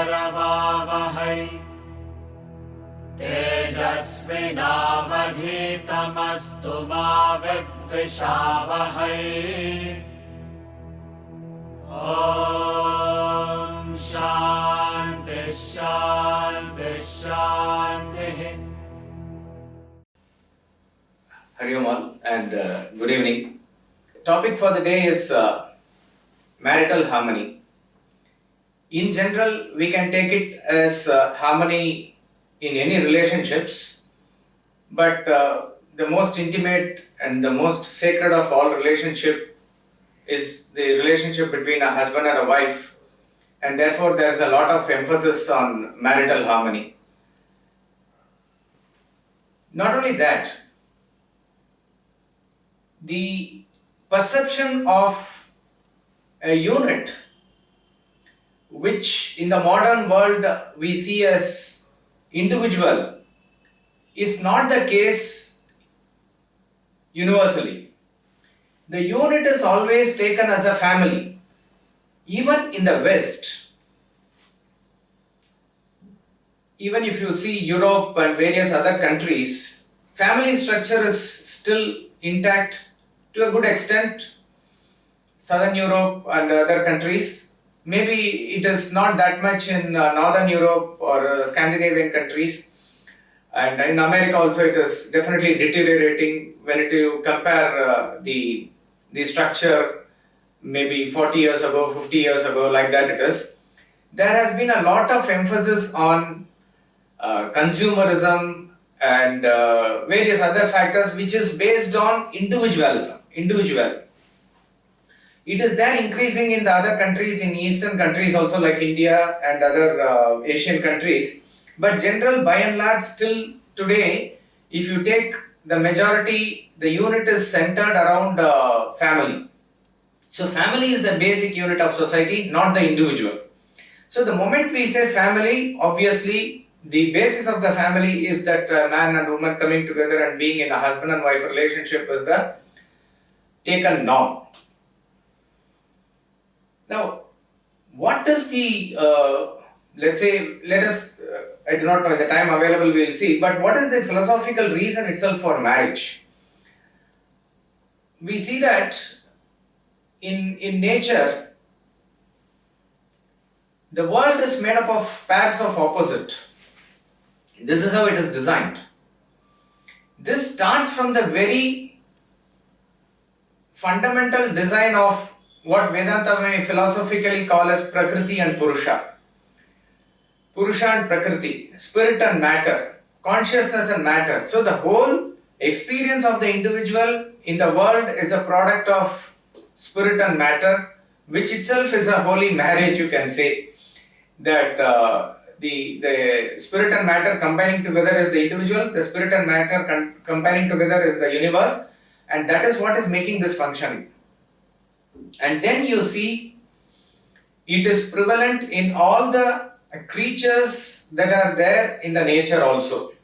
करवावहै तेजस्विनावधीतमस्तु मा विद्विषावहै। ॐ शान्ति शान्ति शान्तिः। Hari Om all and good evening. Topic for the day is marital harmony. In general, we can take it as harmony in any relationships, but the most intimate and the most sacred of all relationship is the relationship between a husband and a wife, and therefore there is a lot of emphasis on marital harmony. Not only that, the perception of a unit, which in the modern world we see as individual, is not the case universally. The unit is always taken as a family. Even in the West, even if you see Europe and various other countries, family structure is still intact to a good extent. Southern Europe and other countries, maybe it is not that much in Northern Europe or Scandinavian countries, and in America also it is definitely deteriorating when you compare the structure maybe 40 years ago, 50 years ago, like that it is. There has been a lot of emphasis on consumerism and various other factors which is based on individualism. It is there increasing in the other countries, in Eastern countries also like India and other Asian countries. But general by and large still today, if you take the majority, the unit is centered around family. So family is the basic unit of society, not the individual. So the moment we say family, obviously the basis of the family is that man and woman coming together and being in a husband and wife relationship is the taken norm. Now, what is the, I do not know, in the time available we will see, but what is the philosophical reason itself for marriage? We see that in nature, the world is made up of pairs of opposite. This is how it is designed. This starts from the very fundamental design of what Vedanta may philosophically call as Prakriti and Purusha. Purusha and Prakriti, spirit and matter, consciousness and matter. So the whole experience of the individual in the world is a product of spirit and matter, which itself is a holy marriage, you can say. That the spirit and matter combining together is the individual, the spirit and matter combining together is the universe, and that is what is making this functioning. And then you see it is prevalent in all the creatures that are there in the nature also.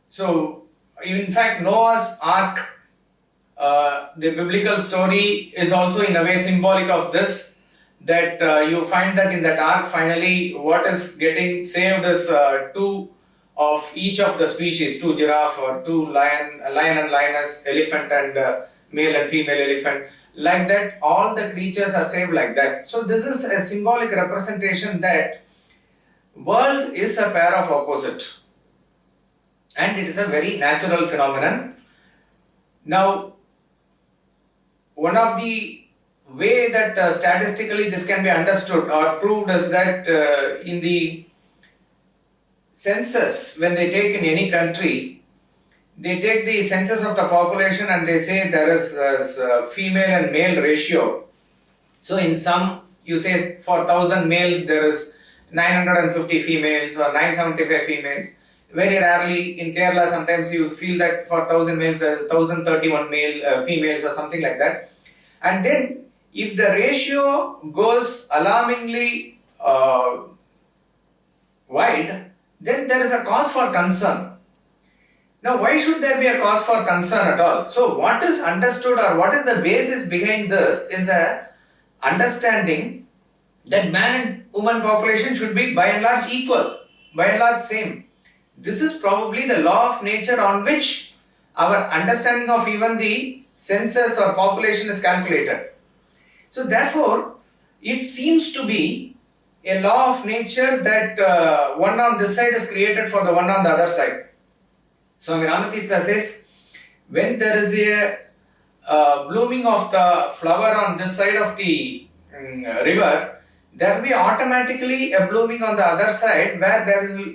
So in fact Noah's Ark, the biblical story is also in a way symbolic of this, that you find that in that ark finally what is getting saved is two of each of the species, two giraffe or two lion and lioness, elephant and male and female elephant. Like that, all the creatures are saved like that. So this is a symbolic representation that world is a pair of opposite, and it is a very natural phenomenon. Now, one of the way that statistically this can be understood or proved is that in the census, when they take in any country, they take the census of the population and they say there is a female and male ratio. So in some, you say for 1,000 males there is 950 females or 975 females. Very rarely in Kerala sometimes you feel that for 1,000 males there is 1,031 females or something like that. And then if the ratio goes alarmingly wide, then there is a cause for concern. Now, why should there be a cause for concern at all? So, what is understood or what is the basis behind this is a understanding that man and woman population should be by and large equal, by and large same. This is probably the law of nature on which our understanding of even the census or population is calculated. So therefore, it seems to be a law of nature that one on this side is created for the one on the other side. Swami Ramatirtha says, when there is a blooming of the flower on this side of the river, there will be automatically a blooming on the other side where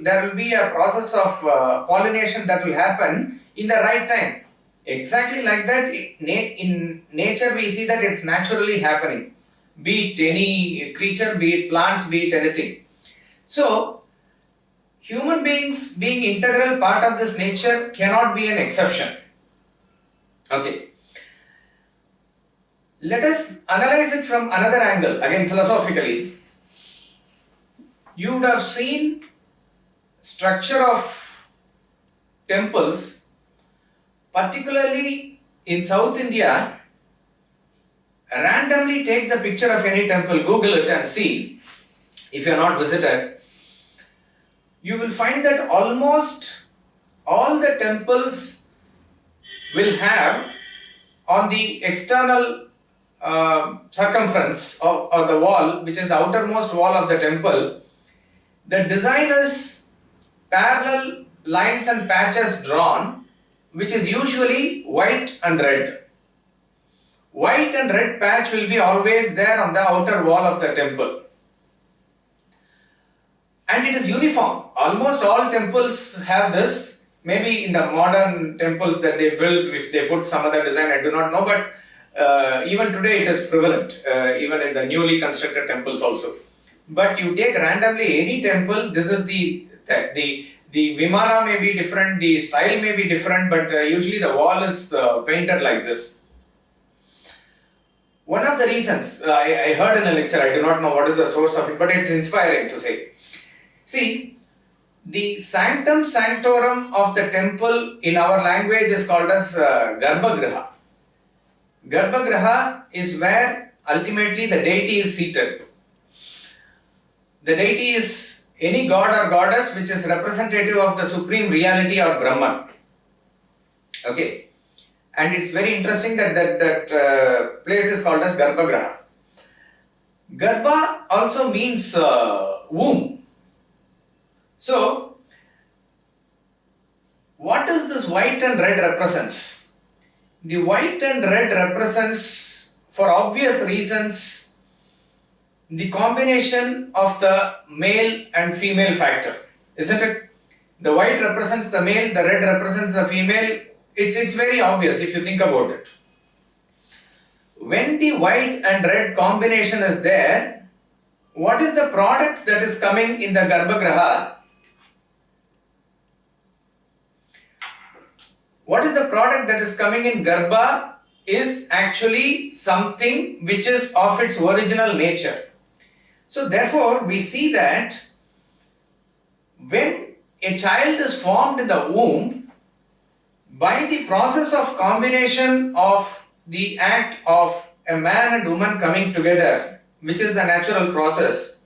there will be a process of pollination that will happen in the right time. Exactly like that, in nature we see that it's naturally happening. Be it any creature, be it plants, be it anything. So, human beings being integral part of this nature cannot be an exception. Okay. Let us analyze it from another angle, again philosophically. You would have seen structure of temples, particularly in South India. Randomly take the picture of any temple, Google it and see, if you are not visited, you will find that almost all the temples will have on the external circumference of the wall, which is the outermost wall of the temple, the design is parallel lines and patches drawn, which is usually white and red. White and red patch will be always there on the outer wall of the temple. And it is uniform. Almost all temples have this. Maybe in the modern temples that they build, if they put some other design, I do not know, but even today it is prevalent, even in the newly constructed temples also. But you take randomly any temple, this is the Vimana may be different, the style may be different, but usually the wall is painted like this. One of the reasons, I heard in a lecture, I do not know what is the source of it, but it's inspiring to say. See, the sanctum sanctorum of the temple in our language is called as Garbhagriha. Garbhagriha is where ultimately the deity is seated. The deity is any god or goddess which is representative of the supreme reality or Brahman. Okay. And it's very interesting that that place is called as Garbhagriha. Garbha also means womb. So, what does this white and red represents? The white and red represents, for obvious reasons, the combination of the male and female factor, isn't it? The white represents the male, the red represents the female. It's very obvious if you think about it. When the white and red combination is there, what is the product that is coming in the Garbhagriha? What is the product that is coming in Garbha is actually something which is of its original nature. So therefore, we see that when a child is formed in the womb, by the process of combination of the act of a man and woman coming together, which is the natural process,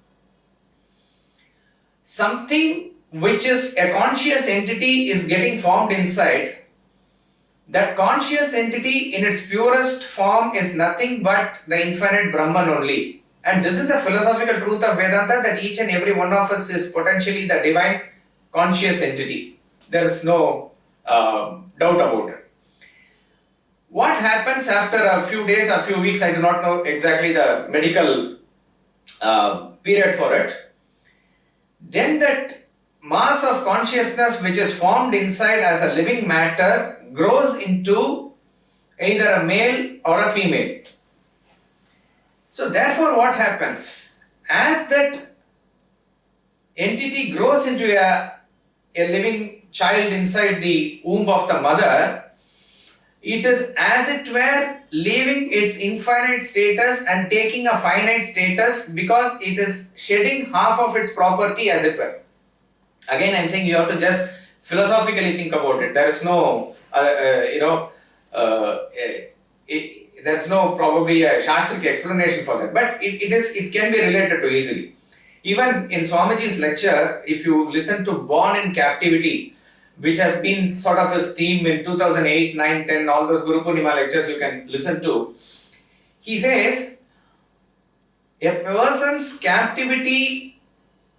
something which is a conscious entity is getting formed inside. That conscious entity in its purest form is nothing but the infinite Brahman only. And this is a philosophical truth of Vedanta, that each and every one of us is potentially the divine conscious entity. There is no doubt about it. What happens after a few days or few weeks, I do not know exactly the medical period for it. Then that mass of consciousness which is formed inside as a living matter grows into either a male or a female. So therefore what happens? As that entity grows into a living child inside the womb of the mother, it is as it were leaving its infinite status and taking a finite status, because it is shedding half of its property as it were. Again, I am saying you have to just philosophically think about it. There is no, there's no probably a Shastric explanation for that, but it can be related to easily. Even in Swamiji's lecture, if you listen to Born in Captivity, which has been sort of his theme in 2008, 9, 10, all those Guru Purnima lectures you can listen to, he says, a person's captivity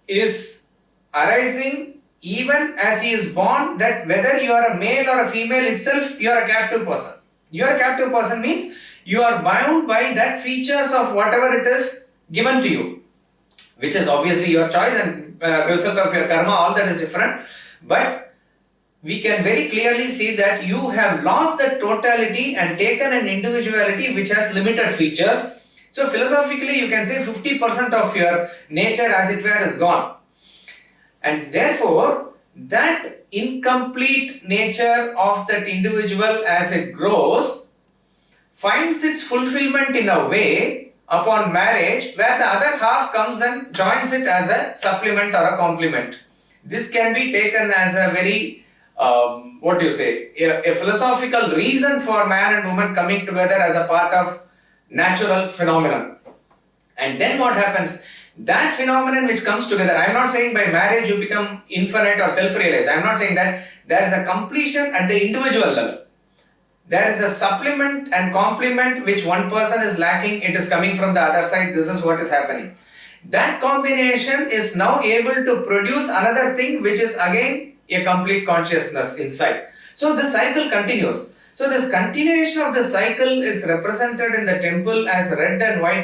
is arising even as he is born, that whether you are a male or a female itself, you are a captive person. You are a captive person means you are bound by that features of whatever it is given to you, which is obviously your choice and result of your karma, all that is different. But we can very clearly see that you have lost the totality and taken an individuality which has limited features. So philosophically you can say 50% of your nature as it were is gone. And therefore that incomplete nature of that individual as it grows finds its fulfillment in a way upon marriage, where the other half comes and joins it as a supplement or a complement. This can be taken as a very, a philosophical reason for man and woman coming together as a part of natural phenomenon. And then what happens? That phenomenon which comes together, I am not saying by marriage you become infinite or self-realized. I am not saying that. There is a completion at the individual level. There is a supplement and complement which one person is lacking, it is coming from the other side, this is what is happening. That combination is now able to produce another thing which is again a complete consciousness inside. So this cycle continues. So this continuation of the cycle is represented in the temple as red and white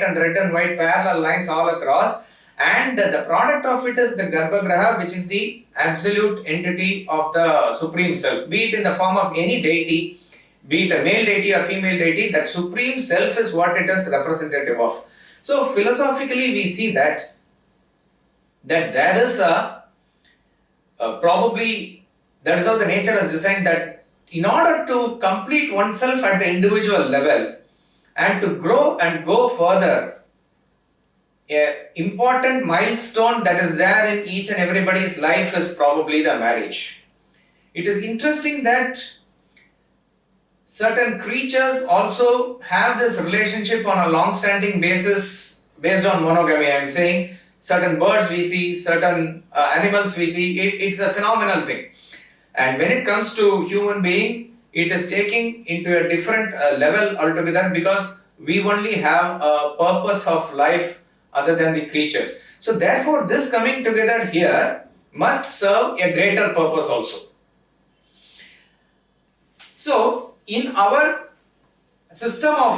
parallel lines all across, and the product of it is the Garbhagriha, which is the absolute entity of the Supreme Self, be it in the form of any deity, be it a male deity or female deity, that Supreme Self is what it is representative of. So philosophically we see that there is probably, that is how the nature has designed that in order to complete oneself at the individual level and to grow and go further, an important milestone that is there in each and everybody's life is probably the marriage. It is interesting that certain creatures also have this relationship on a long-standing basis based on monogamy. I am saying certain birds we see, certain animals we see, it's a phenomenal thing. And when it comes to human being, it is taking into a different level altogether, because we only have a purpose of life other than the creatures. So therefore this coming together here must serve a greater purpose also. So in our system of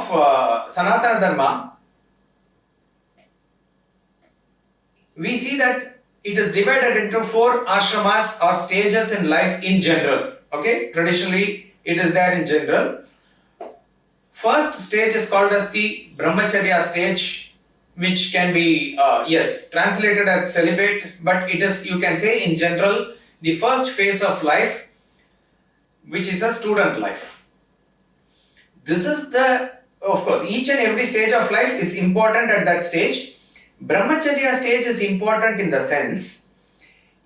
Sanatana Dharma, we see that it is divided into 4 ashramas or stages in life in general. Okay, traditionally it is there in general. First stage is called as the Brahmacharya stage, which can be translated as celibate, but it is, you can say in general, the first phase of life, which is a student life. This is the, of course, each and every stage of life is important at that stage. Brahmacharya stage is important in the sense,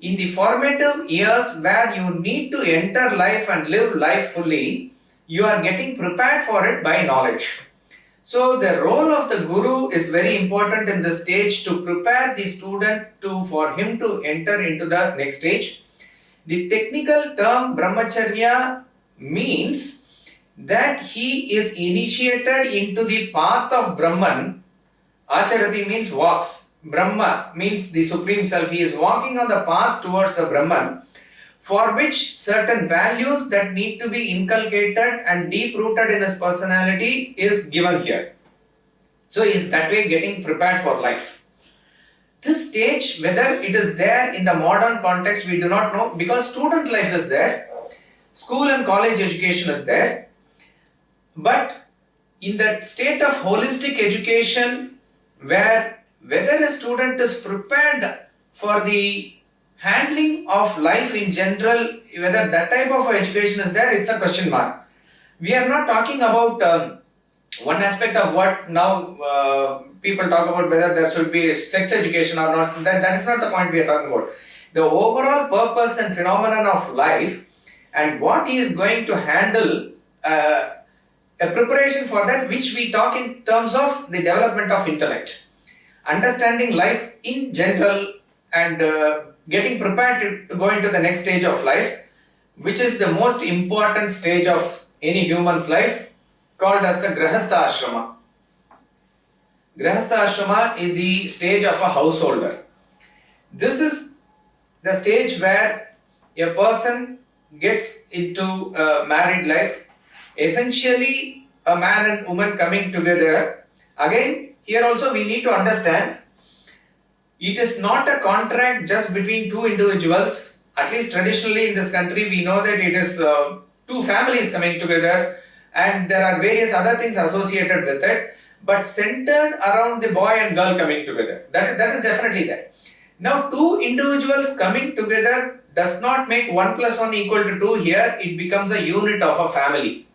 in the formative years where you need to enter life and live life fully, you are getting prepared for it by knowledge. So the role of the guru is very important in this stage to prepare the student for him to enter into the next stage. The technical term Brahmacharya means that he is initiated into the path of Brahman. Acharati means walks. Brahma means the Supreme Self. He is walking on the path towards the Brahman, for which certain values that need to be inculcated and deep rooted in his personality is given here. So he is that way getting prepared for life. This stage, whether it is there in the modern context, we do not know, because student life is there, school and college education is there, but in that state of holistic education, where whether a student is prepared for the handling of life in general, whether that type of education is there, it's a question mark. We are not talking about one aspect of what now people talk about, whether there should be sex education or not. That is not the point we are talking about. The overall purpose and phenomenon of life and what he is going to handle a preparation for that, which we talk in terms of the development of intellect, understanding life in general, and getting prepared to go into the next stage of life, which is the most important stage of any human's life, called as the Grihasthashrama. Grihasthashrama is the stage of a householder. This is the stage where a person gets into married life, essentially a man and woman coming together. Again, here also we need to understand, it is not a contract just between two individuals. At least traditionally in this country, we know that it is two families coming together, and there are various other things associated with it, but centered around the boy and girl coming together. That is definitely there. Now, two individuals coming together does not make 1 plus 1 equal to 2 here. It becomes a unit of a family.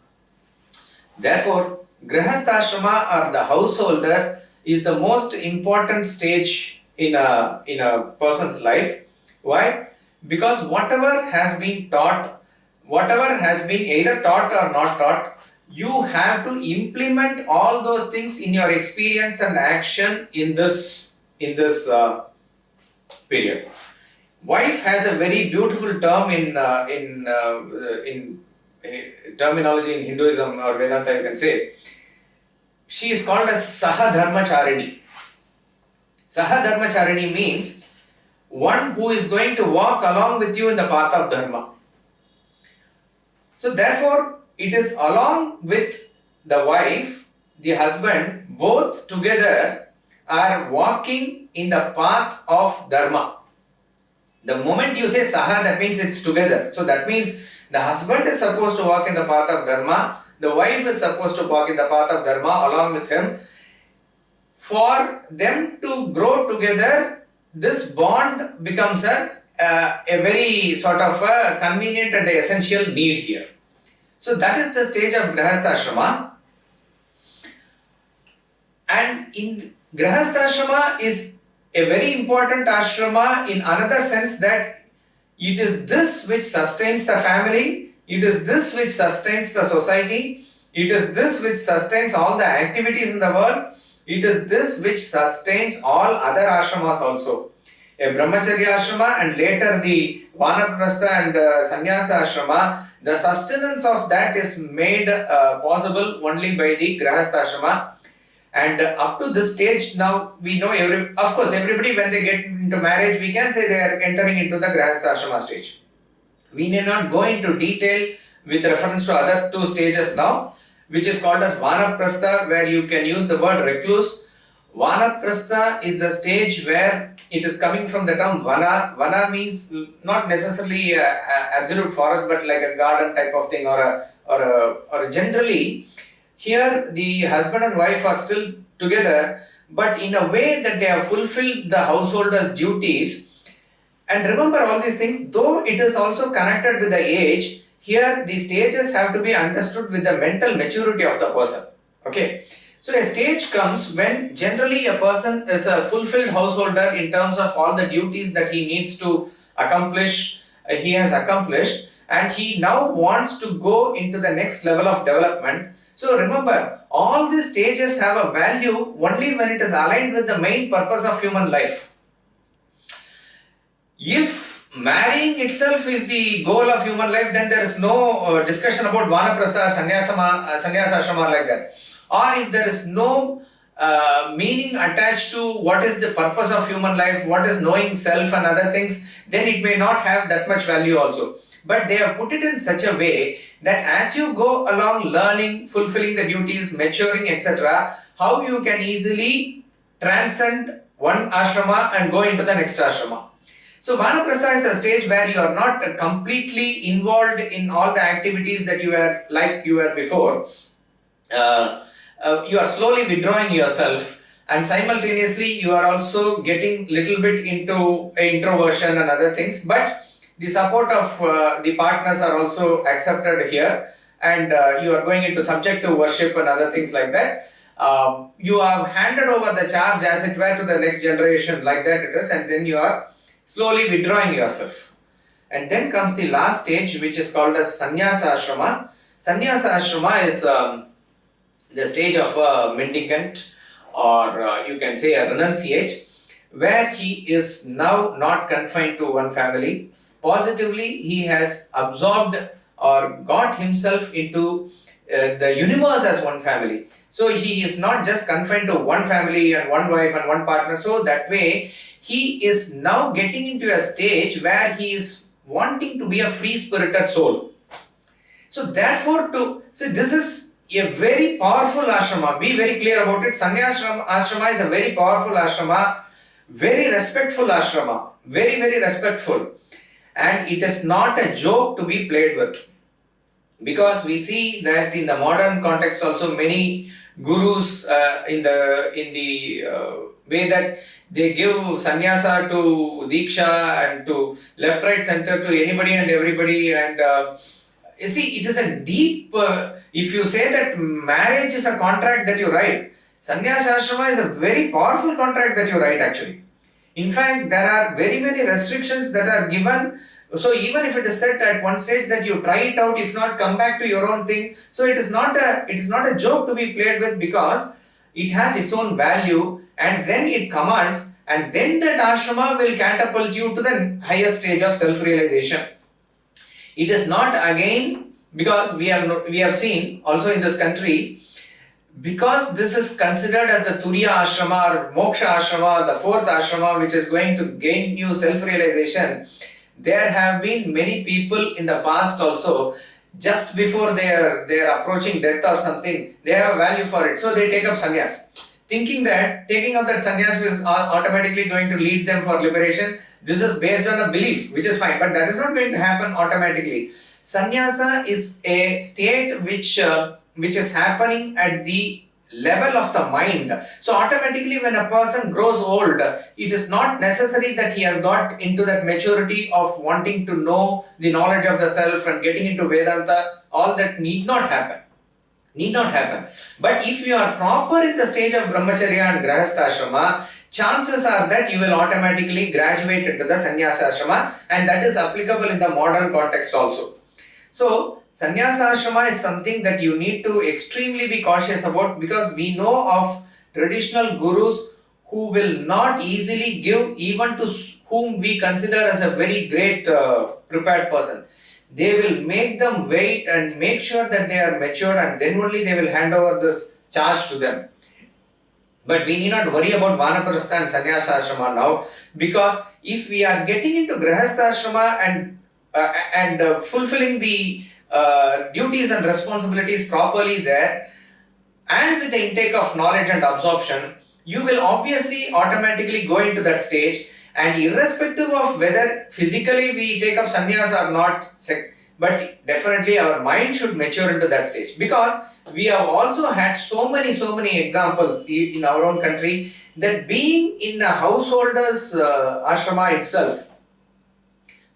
Therefore, Grihasthashrama, or the householder, is the most important stage in a person's life. Why? Because whatever has been taught, whatever has been either taught or not taught, you have to implement all those things in your experience and action in this period. Wife has a very beautiful term in terminology in Hinduism or Vedanta, you can say. She is called as Saha-dharmacharini. Saha-dharmacharini means one who is going to walk along with you in the path of Dharma. So therefore, it is along with the wife, the husband, both together are walking in the path of Dharma. The moment you say Saha, that means it's together. So that means the husband is supposed to walk in the path of Dharma, the wife is supposed to walk in the path of Dharma along with him. For them to grow together, this bond becomes a very sort of a convenient and essential need here. So that is the stage of Grihasthashrama. And in Grihasthashrama is a very important ashrama in another sense, that it is this which sustains the family, it is this which sustains the society, it is this which sustains all the activities in the world, it is this which sustains all other ashramas also. A brahmacharya ashrama and later the vanaprastha and sannyasa ashrama, the sustenance of that is made possible only by the Grihasthashrama. And up to this stage now, we know of course everybody, when they get into marriage, we can say they are entering into the Grihasthashrama stage. We need not go into detail with reference to other two stages now, which is called as vanaprastha, where you can use the word recluse. Vanaprastha is the stage where it is coming from the term vana. Vana means not necessarily absolute forest, but like a garden type of thing, or generally. Here the husband and wife are still together, but in a way that they have fulfilled the householder's duties. And remember all these things, though it is also connected with the age, here the stages have to be understood with the mental maturity of the person. Okay. So a stage comes when generally a person is a fulfilled householder in terms of all the duties that he needs to accomplish, he has accomplished, and he now wants to go into the next level of development. So remember, all these stages have a value only when it is aligned with the main purpose of human life. If marrying itself is the goal of human life, then there is no discussion about vanaprastha, sannyasa ashrama like that. Or if there is no meaning attached to what is the purpose of human life, what is knowing self and other things, then it may not have that much value also. But they have put it in such a way that as you go along learning, fulfilling the duties, maturing, etc., how you can easily transcend one ashrama and go into the next ashrama. So vanaprastha is a stage where you are not completely involved in all the activities that you were like you were before. You are slowly withdrawing yourself, and simultaneously you are also getting little bit into introversion and other things, but the support of the partners are also accepted here, and you are going into subjective worship and other things like that. You have handed over the charge as it were to the next generation, like that it is, and then you are slowly withdrawing yourself. And then comes the last stage, which is called as sannyasa ashrama. Sannyasa ashrama is the stage of a mendicant, or you can say a renunciate, where he is now not confined to one family. Positively, he has absorbed or got himself into the universe as one family. So he is not just confined to one family and one wife and one partner. So that way, he is now getting into a stage where he is wanting to be a free-spirited soul. So therefore, this is a very powerful ashrama. Be very clear about it. Sannyasa ashrama is a very powerful ashrama, very respectful ashrama, very, very respectful. And it is not a joke to be played with. Because we see that in the modern context also, many gurus in the way that they give sannyasa to diksha and to left, right, center, to anybody and everybody, and you see, it is a deep, if you say that marriage is a contract that you write, sannyasa ashrama is a very powerful contract that you write actually. In fact, there are very many restrictions that are given. So even if it is said at one stage that you try it out, if not, come back to your own thing. So it is not a joke to be played with, because it has its own value, and then it commands, and then that ashrama will catapult you to the higher stage of self-realization. It is not again, because we have seen also in this country, because this is considered as the Turiya ashrama or moksha ashrama, the fourth ashrama which is going to gain you self-realization. There have been many people in the past also, just before they are approaching death or something, they have a value for it. So they take up sannyas, thinking that taking up that sannyas is automatically going to lead them for liberation. This is based on a belief, which is fine, but that is not going to happen automatically. Sannyasa is a state which is happening at the level of the mind. So automatically when a person grows old, it is not necessary that he has got into that maturity of wanting to know the knowledge of the self and getting into Vedanta. All that need not happen. But if you are proper in the stage of brahmacharya and grihasthashrama, chances are that you will automatically graduate into the sannyasa ashrama, and that is applicable in the modern context also. So sannyasa ashrama is something that you need to extremely be cautious about, because we know of traditional gurus who will not easily give even to whom we consider as a very great prepared person. They will make them wait and make sure that they are matured, and then only they will hand over this charge to them. But we need not worry about vanaprastha and sannyasa ashrama now, because if we are getting into grihasthashrama and fulfilling the duties and responsibilities properly there, and with the intake of knowledge and absorption, you will obviously automatically go into that stage. And irrespective of whether physically we take up sannyas or not, but definitely our mind should mature into that stage, because we have also had so many examples in our own country that being in a householder's ashrama itself,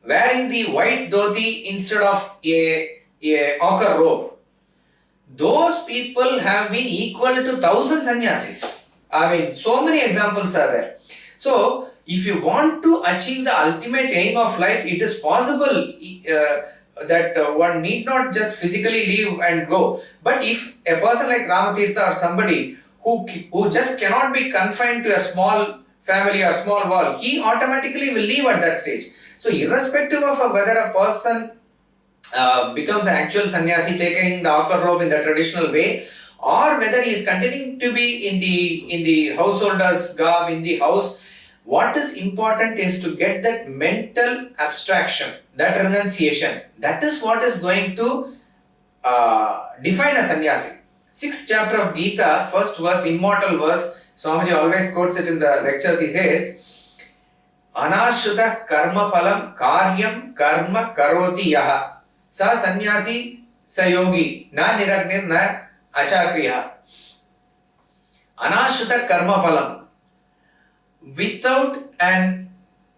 wearing the white dhoti instead of a ochre robe, those people have been equal to 1,000 sannyasis. I mean, so many examples are there. So if you want to achieve the ultimate aim of life, it is possible that one need not just physically leave and go. But if a person like Ramatirtha or somebody who just cannot be confined to a small family or small wall, he automatically will leave at that stage. So irrespective of whether a person becomes an actual sannyasi taking the ochre robe in the traditional way, or whether he is continuing to be in the householder's garb in the house, what is important is to get that mental abstraction, that renunciation. That is what is going to define a sannyasi. 6th chapter of Gita, first verse, immortal verse, Swamiji always quotes it in the lectures. He says, Anashruta karma palam karyam karma karoti yaha sa sannyasi sa yogi na niragnir na achakriya. Anashruta karma palam, without an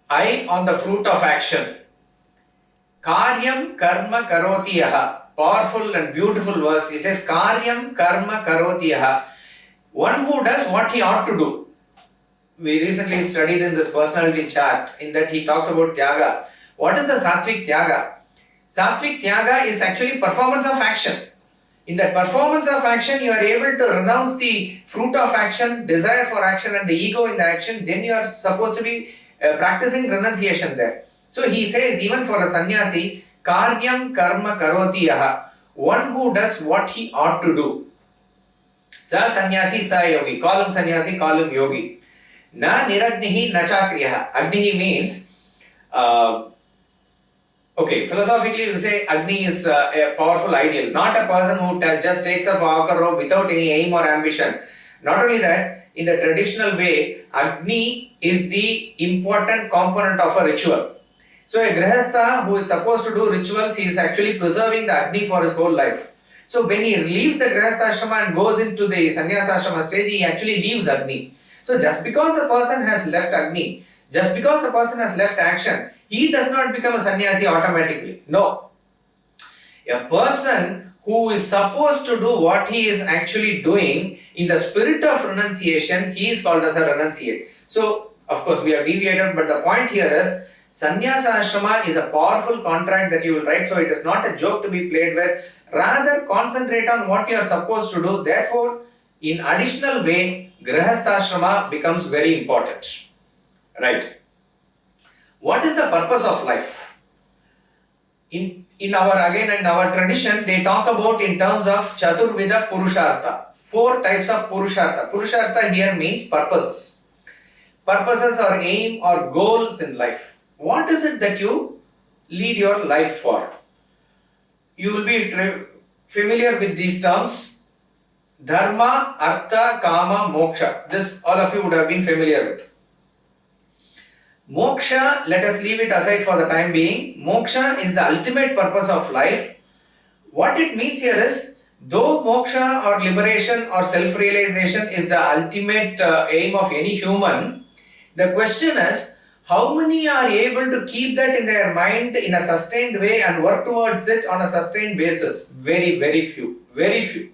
eye on the fruit of action. Karyam karma karoti yaha. Powerful and beautiful verse. He says, Karyam karma karoti yaha. One who does what he ought to do. We recently studied in this personality chart, in that he talks about Tyaga. What is the Sattvic Tyaga? Sattvic Tyaga is actually performance of action. In that performance of action, you are able to renounce the fruit of action, desire for action, and the ego in the action. Then you are supposed to be practicing renunciation there. So he says, even for a sannyasi, karyam karma karoti yaha, one who does what he ought to do. Sa sannyasi sa yogi. Call him sannyasi, call him yogi. Na niragnihi na chakriyaha. Agnihi means, okay, philosophically you say Agni is a powerful ideal, not a person who just takes up a hawker rope without any aim or ambition. Not only that, in the traditional way, Agni is the important component of a ritual. So a Grihastha who is supposed to do rituals, he is actually preserving the Agni for his whole life. So when he leaves the Grihasthashrama and goes into the Sannyasashrama stage, he actually leaves Agni. So just because a person has left Agni, just because a person has left action, he does not become a sannyasi automatically. No. A person who is supposed to do what he is actually doing in the spirit of renunciation, he is called as a renunciate. So, of course, we have deviated, but the point here is, sannyasa ashrama is a powerful contract that you will write, so it is not a joke to be played with. Rather, concentrate on what you are supposed to do. Therefore, in additional way, grihasthashrama becomes very important. Right. What is the purpose of life? In our tradition, they talk about in terms of Chaturvida Purushartha. 4 types of Purushartha. Purushartha here means purposes. Purposes or aim or goals in life. What is it that you lead your life for? You will be familiar with these terms. Dharma, Artha, Kama, Moksha. This all of you would have been familiar with. Moksha, let us leave it aside for the time being. Moksha is the ultimate purpose of life. What it means here is, though moksha or liberation or self-realization is the ultimate aim of any human, the question is, how many are able to keep that in their mind in a sustained way and work towards it on a sustained basis? Very, very few. Very few.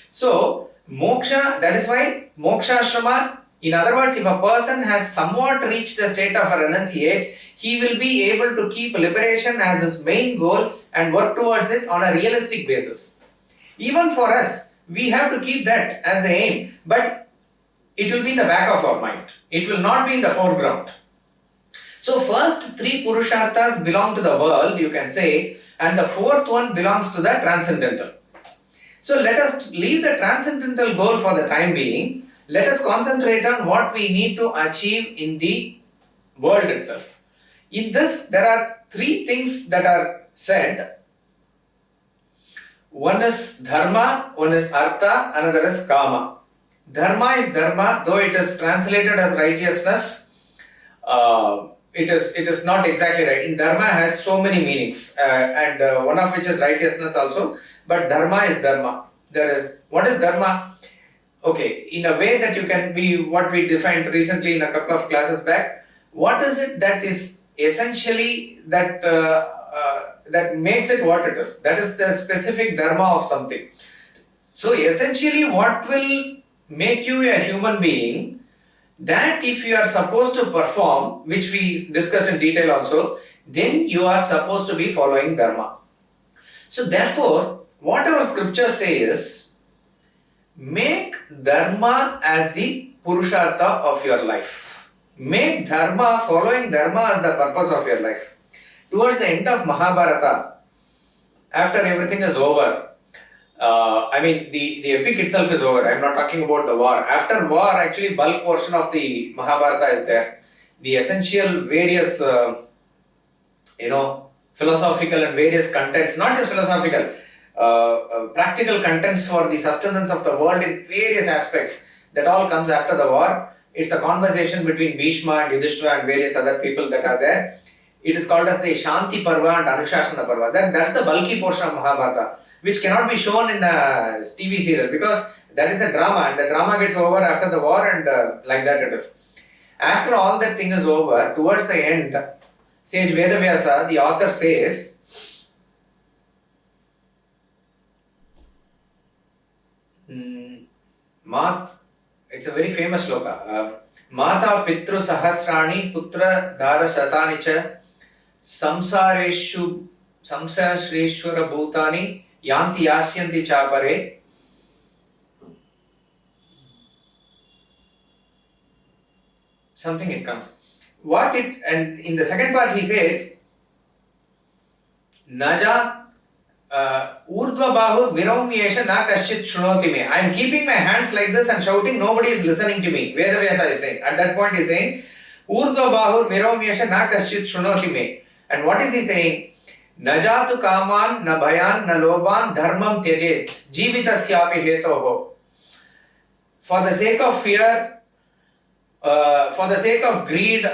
So, moksha, that is why moksha ashrama. In other words, if a person has somewhat reached a state of a renunciate, he will be able to keep liberation as his main goal and work towards it on a realistic basis. Even for us, we have to keep that as the aim, but it will be in the back of our mind. It will not be in the foreground. So first 3 Purusharthas belong to the world, you can say, and the 4th one belongs to the transcendental. So let us leave the transcendental goal for the time being. Let us concentrate on what we need to achieve in the world itself. In this, there are 3 things that are said. One is Dharma, one is Artha, another is Kama. Dharma is Dharma, though it is translated as righteousness. It is not exactly right. In Dharma has so many meanings, and one of which is righteousness also. But Dharma is Dharma. What is Dharma? Okay, in a way that you can be what we defined recently in a couple of classes back. What is it that is essentially that makes it what it is? That is the specific dharma of something. So essentially, what will make you a human being? That if you are supposed to perform, which we discussed in detail also, then you are supposed to be following dharma. So therefore, what our scriptures say is, make dharma as the purushartha of your life. Make dharma, following dharma as the purpose of your life. Towards the end of Mahabharata, after everything is over, the epic itself is over. I am not talking about the war. After war, actually, bulk portion of the Mahabharata is there. The essential various, philosophical and various contents, not just philosophical, practical contents for the sustenance of the world in various aspects, that all comes after the war. It's a conversation between Bhishma and Yudhishthira and various other people that are there. It is called as the Shanti Parva and Anushasana Parva. That's the bulky portion of Mahabharata, which cannot be shown in a TV serial because that is a drama and the drama gets over after the war and like that it is. After all that thing is over, towards the end, sage Vedavyasa, the author says, it's a very famous shloka. Mata Pitru Sahasrani Putra Dhara Shatani Cha Samsareshwara Bhutani yanti yasyanti chapare. Something it comes. And in the second part he says, Naja urdhva bahur viraumyesha na kaschit shrunoti me. I am keeping my hands like this and shouting, nobody is listening to me. Vedavyasa is saying. At that point he is saying, urdhva bahur viraumyesha na kaschit shrunoti me. And what is he saying? Najatu kaman, na bhayan, na loban, dharmam tyajet, jivitasyapi hetoho. For the sake of fear, for the sake of greed,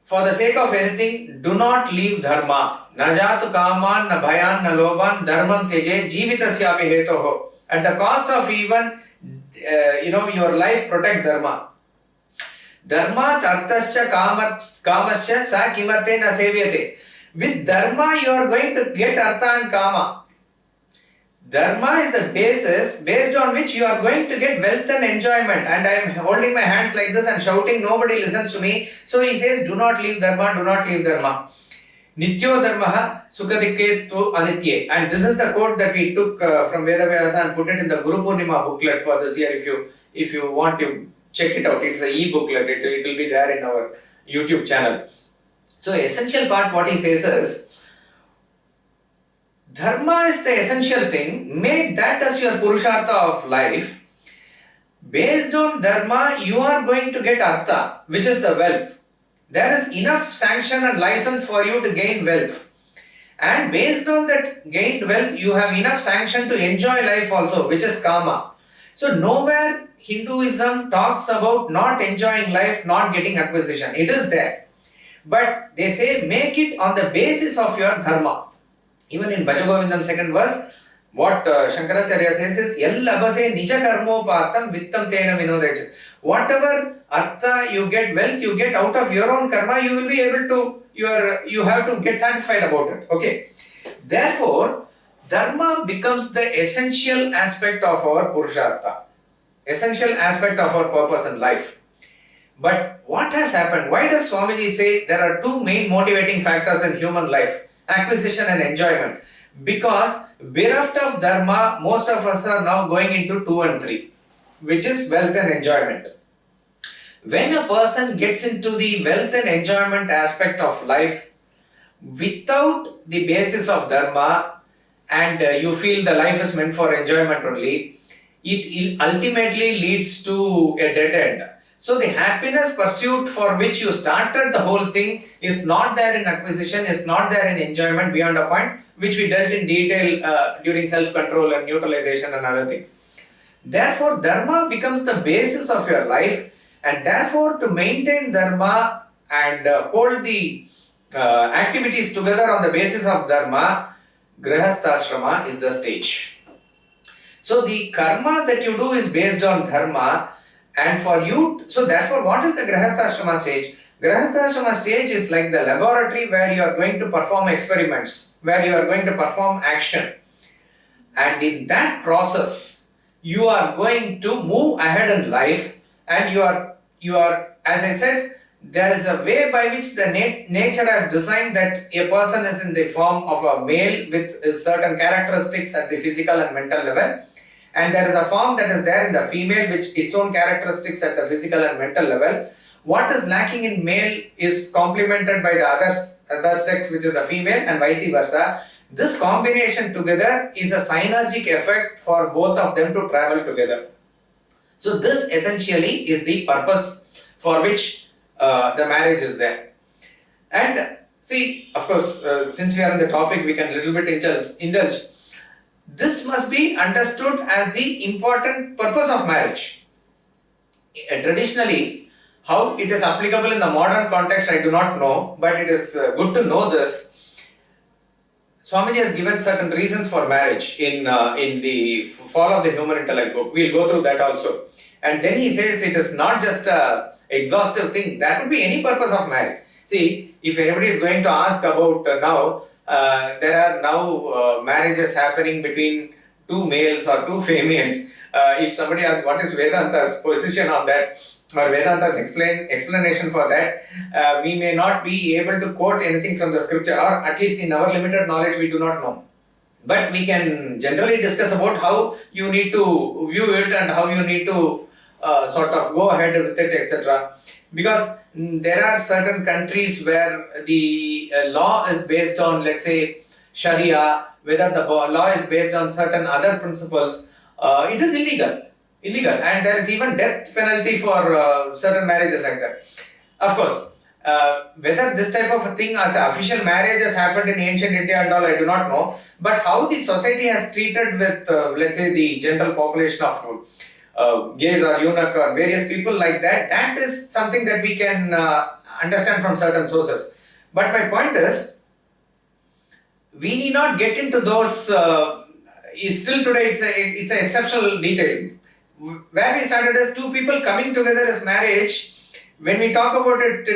for the sake of anything, do not leave dharma. Najatu kaman, na bhayan, na loban, dharmam tyajet, jivitasyapi hetoho. At the cost of even, your life, protect dharma. Dharma arthascha kamascha sa kimarte na sevyate. With dharma, you are going to get artha and kama. Dharma is the basis based on which you are going to get wealth and enjoyment. And I am holding my hands like this and shouting, nobody listens to me. So he says, do not leave dharma, do not leave dharma. Nityo dharmaha sukadiketu anitye. And this is the quote that we took from Vedavyasa and put it in the Guru Poornima booklet for this year. If you want to check it out, it's an e-booklet. It will be there in our YouTube channel. So essential part what he says is, Dharma is the essential thing. Make that as your Purushartha of life. Based on Dharma, you are going to get Artha, which is the wealth. There is enough sanction and license for you to gain wealth. And based on that gained wealth, you have enough sanction to enjoy life also, which is Kama. So nowhere Hinduism talks about not enjoying life, not getting acquisition. It is there. But they say make it on the basis of your Dharma. Even in Bhajagovindam second verse, what Shankaracharya says is, Yellabase nija karmopatam vittam tena vinodechat. Whatever artha you get, wealth you get out of your own karma, you will be able to, you have to get satisfied about it. Okay. Therefore, Dharma becomes the essential aspect of our Purushartha. Essential aspect of our purpose in life. But what has happened? Why does Swamiji say there are two main motivating factors in human life? Acquisition and enjoyment. Because bereft of Dharma, most of us are now going into 2 and 3, which is wealth and enjoyment. When a person gets into the wealth and enjoyment aspect of life without the basis of Dharma, and you feel the life is meant for enjoyment only, it ultimately leads to a dead end. So the happiness pursuit for which you started the whole thing is not there in acquisition, is not there in enjoyment beyond a point, which we dealt in detail during self-control and neutralization and other thing. Therefore, Dharma becomes the basis of your life, and therefore to maintain Dharma and hold the activities together on the basis of Dharma, Grihasthashrama is the stage. So the karma that you do is based on Dharma. And for you, so therefore what is the Grihasthashrama stage? Grihasthashrama stage is like the laboratory where you are going to perform experiments, where you are going to perform action. And in that process, you are going to move ahead in life, and you are, as I said, there is a way by which the nature has designed that a person is in the form of a male with certain characteristics at the physical and mental level. And there is a form that is there in the female which its own characteristics at the physical and mental level. What is lacking in male is complemented by the other sex, which is the female, and vice versa. This combination together is a synergic effect for both of them to travel together. So this essentially is the purpose for which the marriage is there. And see, of course, since we are on the topic, we can a little bit indulge. This must be understood as the important purpose of marriage. Traditionally, how it is applicable in the modern context, I do not know, but it is good to know this. Swamiji has given certain reasons for marriage in the Fall of the Human Intellect book. We will go through that also. And then he says it is not just an exhaustive thing. There could be any purpose of marriage. See, if anybody is going to ask about now, there are now marriages happening between two males or two females. If somebody asks what is Vedanta's position on that, or Vedanta's explanation for that, we may not be able to quote anything from the scripture, or at least in our limited knowledge we do not know. But we can generally discuss about how you need to view it and how you need to sort of go ahead with it, etc. Because there are certain countries where the law is based on, let's say, Sharia, whether the law is based on certain other principles, it is illegal. And there is even death penalty for certain marriages like that. Of course, whether this type of a thing as an official marriage has happened in ancient India and all, I do not know. But how the society has treated with, let's say, the general population of gays or eunuch or various people like that, that is something that we can understand from certain sources. But my point is, we need not get into those. Still today, it's an exceptional detail. Where we started as two people coming together as marriage. When we talk about it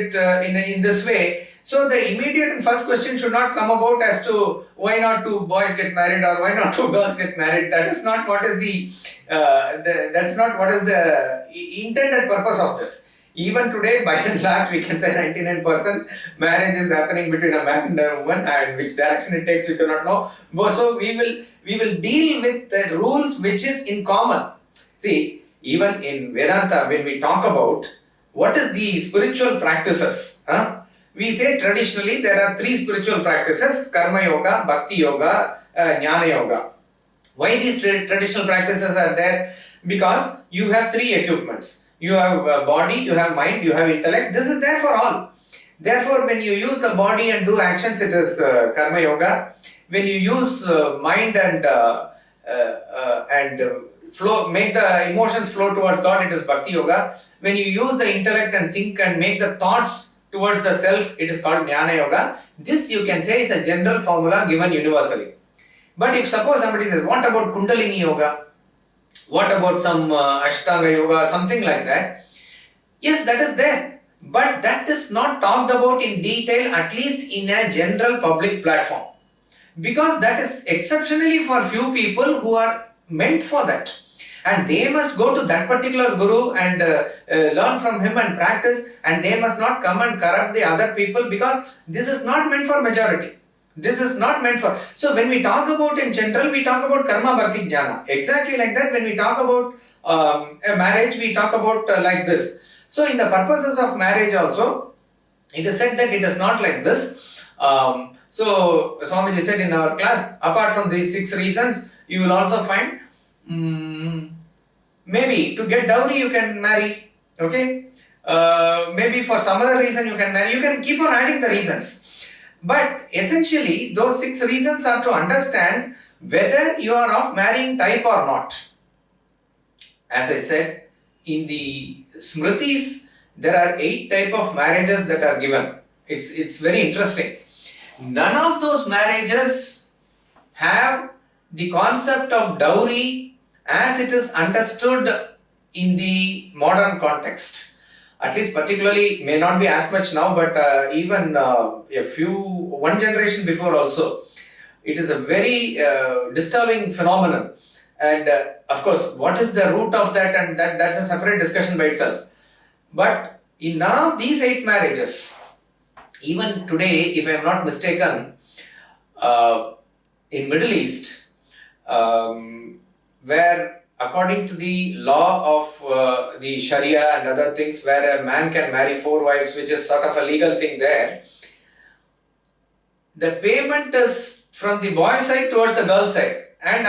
in this way, so the immediate and first question should not come about as to why not two boys get married or why not two girls get married. That is not what is that's not what is the intended purpose of this. Even today, by and large, we can say 99% marriage is happening between a man and a woman, and which direction it takes, we do not know. So we will deal with the rules which is in common. See, even in Vedanta, when we talk about what is the spiritual practices, we say traditionally there are three spiritual practices: Karma Yoga, Bhakti Yoga, Jnana Yoga. Why these traditional practices are there? Because you have three equipments. You have body, you have mind, you have intellect. This is there for all. Therefore, when you use the body and do actions, it is Karma Yoga. When you use mind and flow, make the emotions flow towards God, it is Bhakti Yoga. When you use the intellect and think and make the thoughts towards the self, it is called Jnana Yoga. This you can say is a general formula given universally. But if suppose somebody says, what about Kundalini Yoga? What about some Ashtanga Yoga, something like that? Yes, that is there. But that is not talked about in detail, at least in a general public platform. Because that is exceptionally for few people who are meant for that. And they must go to that particular guru and learn from him and practice, and they must not come and corrupt the other people, because this is not meant for majority. This is not meant for. So when we talk about in general, we talk about karma, bhakti, jnana. Exactly like that, when we talk about a marriage, we talk about like this. So in the purposes of marriage also, it is said that it is not like this. So Swamiji said in our class, apart from these 6 reasons, you will also find maybe to get dowry you can marry, okay? Maybe for some other reason you can marry. You can keep on adding the reasons. But essentially, those 6 reasons are to understand whether you are of marrying type or not. As I said, in the Smritis, there are 8 types of marriages that are given. It's very interesting. None of those marriages have the concept of dowry as it is understood in the modern context. At least particularly, may not be as much now, but even one generation before also, it is a very disturbing phenomenon. And of course, what is the root of that, and that's a separate discussion by itself. But in none of these 8 marriages, even today, if I am not mistaken, in Middle East, where according to the law of the Sharia and other things, where a man can marry 4 wives, which is sort of a legal thing there, the payment is from the boy side towards the girl side. And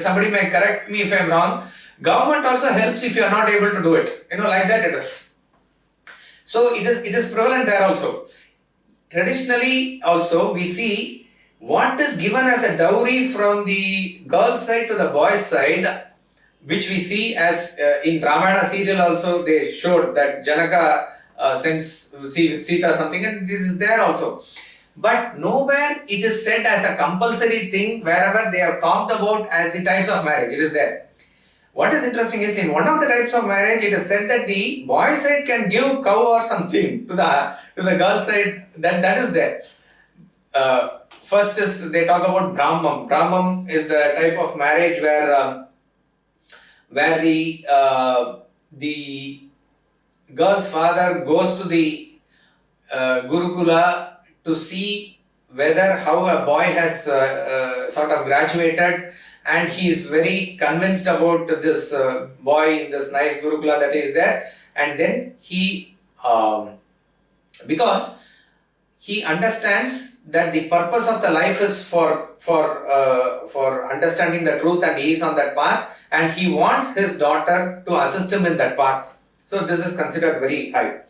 somebody may correct me if I am wrong, government also helps if you are not able to do it. Like that it is. So it is prevalent there also. Traditionally also we see what is given as a dowry from the girl side to the boy side, which we see as in Ramayana serial also they showed that Janaka sends with Sita something, and this is there also. But nowhere it is said as a compulsory thing wherever they have talked about as the types of marriage. It is there. What is interesting is in one of the types of marriage, it is said that the boy side can give cow or something to the girl side. That is there. First is they talk about Brahmam. Brahmam is the type of marriage where the girl's father goes to the Gurukula to see whether how a boy has sort of graduated, and he is very convinced about this boy in this nice Gurukula that is there, and then he because he understands that the purpose of the life is for understanding the truth, and he is on that path, and he wants his daughter to assist him in that path. So this is considered very high.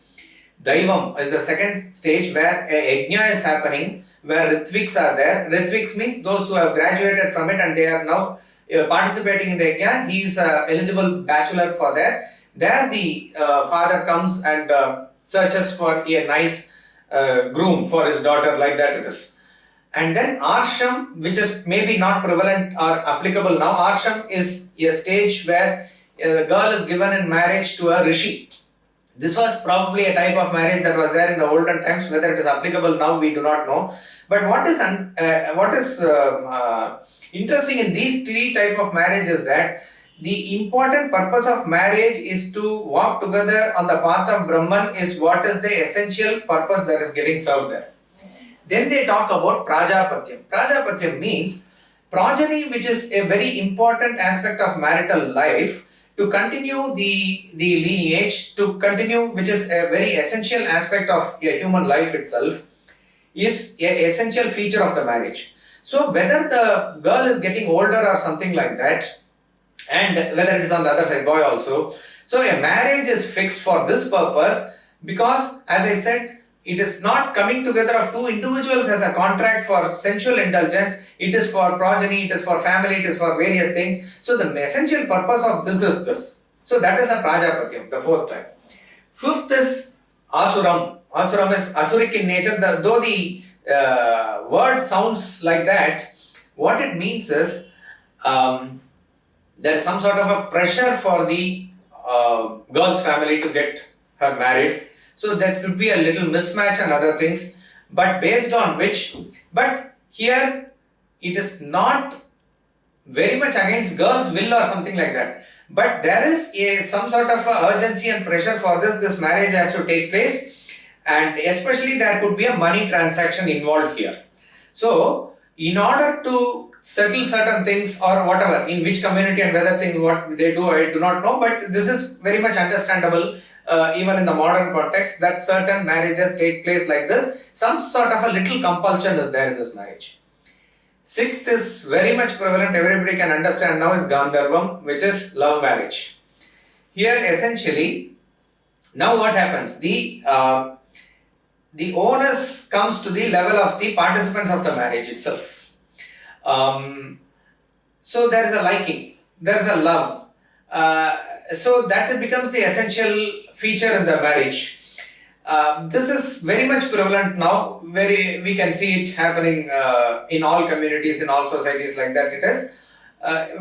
Daivam is the second stage where a yajna is happening, where Ritviks are there. Ritviks means those who have graduated from it and they are now participating in the yajna. He is eligible bachelor for that. There the father comes and searches for a nice groom for his daughter, like that it is. And then Arsham, which is maybe not prevalent or applicable now. Arsham is a stage where the girl is given in marriage to a rishi. This was probably a type of marriage that was there in the olden times. Whether it is applicable now, we do not know. But what is interesting in these three type of marriages is that the important purpose of marriage is to walk together on the path of Brahman, is what is the essential purpose that is getting served there. Then they talk about Prajapatyam. Prajapatyam means progeny, which is a very important aspect of marital life, to continue the lineage, to continue, which is a very essential aspect of a human life itself, is an essential feature of the marriage. So whether the girl is getting older or something like that, and whether it is on the other side, boy also, so a marriage is fixed for this purpose, because as I said, it is not coming together of two individuals as a contract for sensual indulgence. It is for progeny, it is for family, it is for various things. So the essential purpose of this is this. So that is a Prajapatyam, the fourth type. Fifth is Asuram. Asuram is Asuric in nature. Though the word sounds like that, what it means is there is some sort of a pressure for the girl's family to get her married. So that could be a little mismatch and other things, but based on which, but here it is not very much against girls' will or something like that. But there is some sort of urgency and pressure for this marriage has to take place, and especially there could be a money transaction involved here. So in order to settle certain things or whatever, in which community and whether thing what they do, I do not know, but this is very much understandable. Even in the modern context, that certain marriages take place like this, some sort of a little compulsion is there in this marriage. Sixth is very much prevalent, everybody can understand now, is Gandharvam, which is love marriage. Here essentially, now what happens? The onus comes to the level of the participants of the marriage itself. So there is a liking, there is a love. So that becomes the essential feature in the marriage. This is very much prevalent now. We can see it happening in all communities, in all societies like that it is.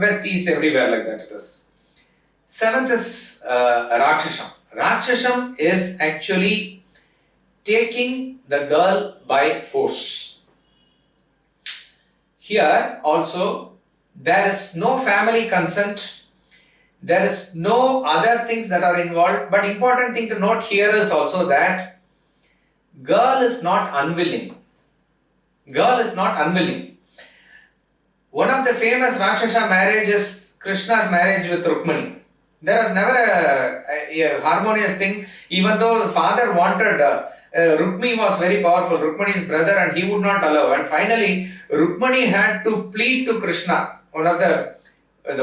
West, east, everywhere like that it is. Seventh is Rakshasham. Rakshasham is actually taking the girl by force. Here also there is no family consent. There is no other things that are involved, but important thing to note here is also that girl is not unwilling. Girl is not unwilling. One of the famous Rakshasa marriage is Krishna's marriage with Rukmani. There was never a harmonious thing, even though the father wanted, Rukmani was very powerful, Rukmani's brother, and he would not allow. And finally, Rukmani had to plead to Krishna. One of the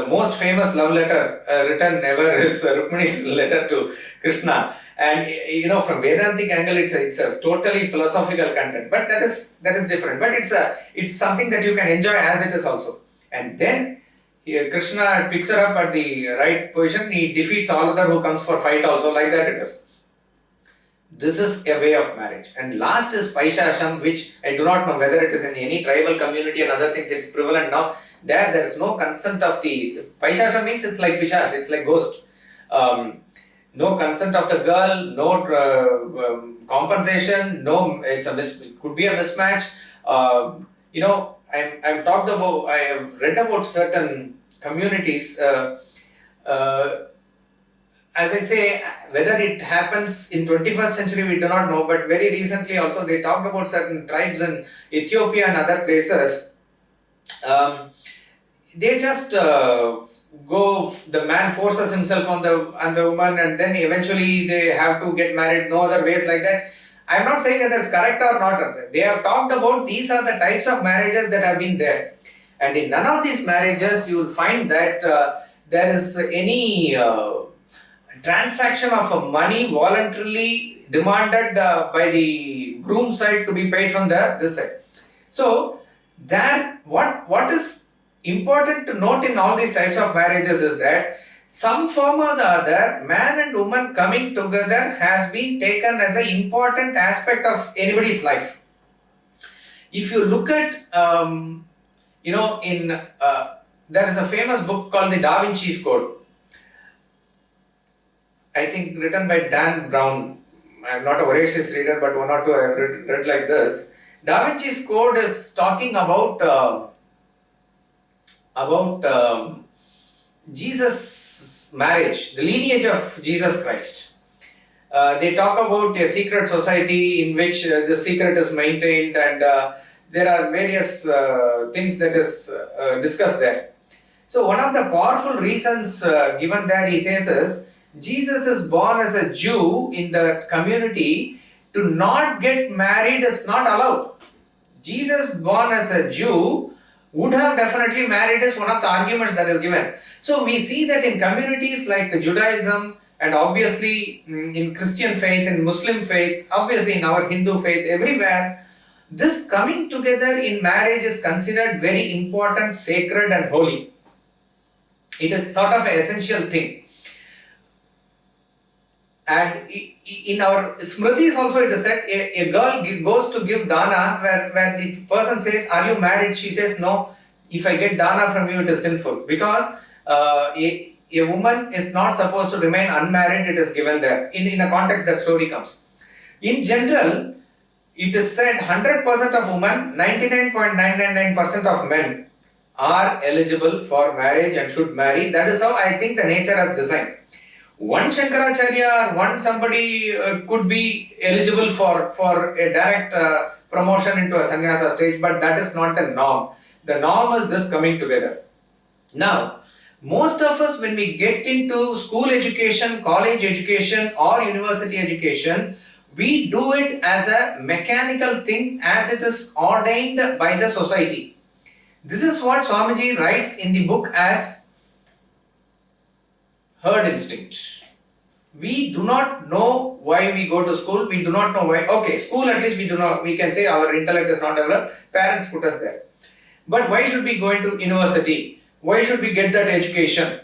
most famous love letter written ever is Rukmani's letter to Krishna, and from Vedantic angle it's a totally philosophical content, but that is different, but it's something that you can enjoy as it is also. And then Krishna picks her up at the right position, he defeats all other who comes for fight also, like that it is. This is a way of marriage. And last is Paishasham, which I do not know whether it is in any tribal community and other things, it's prevalent now. There is no consent of the... Paishasham means it's like Pishash, it's like ghost. No consent of the girl, no compensation, no, it could be a mismatch. I have read about certain communities, as I say, whether it happens in 21st century, we do not know, but very recently also they talked about certain tribes in Ethiopia and other places. They just the man forces himself on the woman, and then eventually they have to get married, no other ways like that. I am not saying whether it's correct or not. They have talked about these are the types of marriages that have been there. And in none of these marriages you will find that there is any transaction of money voluntarily demanded by the groom side to be paid from this side. So there, what is important to note in all these types of marriages is that some form or the other, man and woman coming together has been taken as an important aspect of anybody's life. If you look at, there is a famous book called the Da Vinci's Code. I think written by Dan Brown. I am not a voracious reader, but one or two I have read like this. Da Vinci's Code is talking about Jesus' marriage, the lineage of Jesus Christ. They talk about a secret society in which the secret is maintained, and there are various things that is discussed there. So one of the powerful reasons given there, he says, is Jesus is born as a Jew in the community. To not get married is not allowed. Jesus born as a Jew would have definitely married is one of the arguments that is given. So we see that in communities like Judaism, and obviously in Christian faith, in Muslim faith, obviously in our Hindu faith, everywhere, this coming together in marriage is considered very important, sacred and holy. It is sort of an essential thing. And in our Smritis also it is said, a girl goes to give dana where the person says, are you married? She says, no, if I get dana from you it is sinful. Because a woman is not supposed to remain unmarried, it is given there. In a context that story comes. In general, it is said 100% of women, 99.999% of men are eligible for marriage and should marry. That is how I think the nature has designed. One Shankaracharya or one somebody could be eligible for a direct promotion into a sannyasa stage, but that is not the norm. The norm is this coming together. Now, most of us, when we get into school education, college education or university education, we do it as a mechanical thing as it is ordained by the society. This is what Swamiji writes in the book as herd instinct. We do not know why we go to school. We do not know why. Okay, school at least we can say our intellect is not developed. Parents put us there. But why should we go into university? Why should we get that education?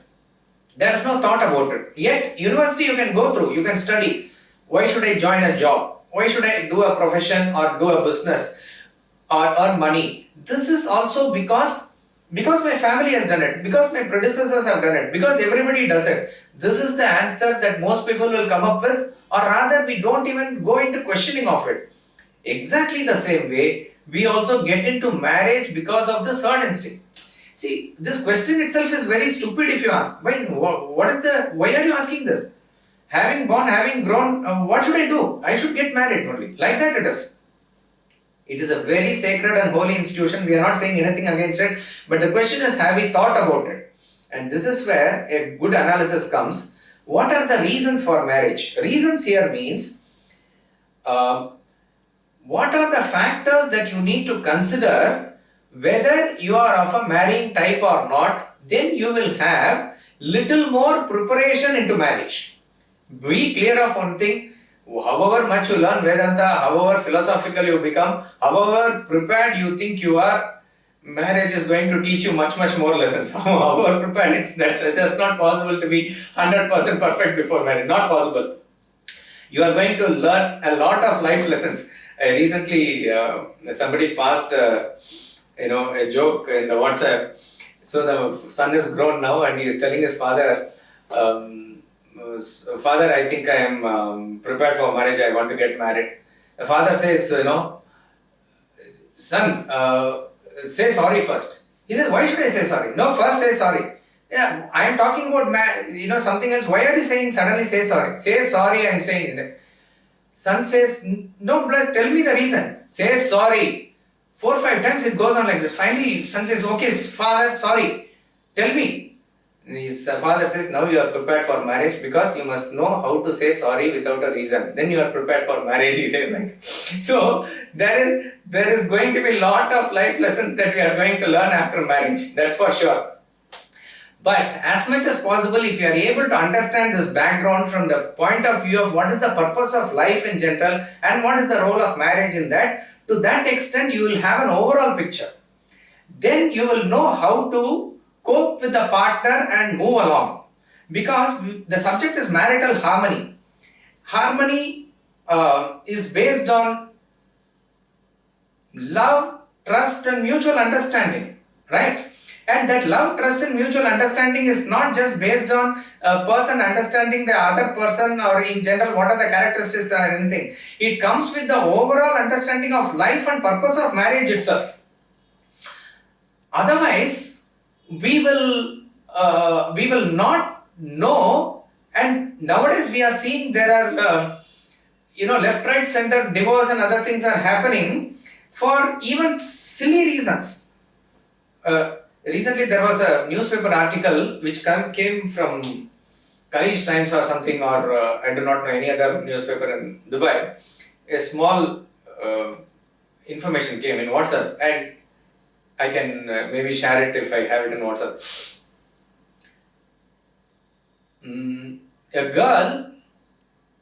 There is no thought about it. Yet, university you can go through, you can study. Why should I join a job? Why should I do a profession or do a business or earn money? This is also because my family has done it, because my predecessors have done it, because everybody does it. This is the answer that most people will come up with, or rather we don't even go into questioning of it. Exactly the same way, we also get into marriage because of this herd instinct. See, this question itself is very stupid if you ask. Why are you asking this? Having born, having grown, what should I do? I should get married only. Like that it is. It is a very sacred and holy institution. We are not saying anything against it. But the question is, have we thought about it? And this is where a good analysis comes. What are the reasons for marriage? Reasons here means, what are the factors that you need to consider whether you are of a marrying type or not? Then you will have little more preparation into marriage. Be clear of one thing. However much you learn Vedanta, however philosophical you become, however prepared you think you are, marriage is going to teach you much more lessons. However prepared, it's just not possible to be 100% perfect before marriage. Not possible. You are going to learn a lot of life lessons. Recently, somebody passed a joke in the WhatsApp. So the son is grown now and he is telling his father, Father, I think I am prepared for marriage, I want to get married. The father says, son, say sorry first. He says, why should I say sorry? No, first say sorry. Yeah, I am talking about something else. Why are you saying suddenly say sorry? Say sorry, I am saying. Son says, no, blood, tell me the reason. Say sorry. 4 or 5 times it goes on like this. Finally, son says, okay, father, sorry. Tell me. His father says, now you are prepared for marriage because you must know how to say sorry without a reason. Then you are prepared for marriage, he says like. So, there is going to be a lot of life lessons that we are going to learn after marriage. That's for sure. But as much as possible, if you are able to understand this background from the point of view of what is the purpose of life in general and what is the role of marriage in that, to that extent you will have an overall picture. Then you will know how to cope with the partner and move along. Because the subject is marital harmony. Harmony is based on love, trust and mutual understanding, right? And that love, trust and mutual understanding is not just based on a person understanding the other person or in general what are the characteristics or anything. It comes with the overall understanding of life and purpose of marriage itself. Otherwise, we will not know. And nowadays we are seeing there are left, right, center, divorce and other things are happening for even silly reasons. Recently there was a newspaper article which came from Khaleej Times or something, or I do not know any other newspaper in Dubai. A small information came in WhatsApp, and I can maybe share it if I have it in WhatsApp. A girl,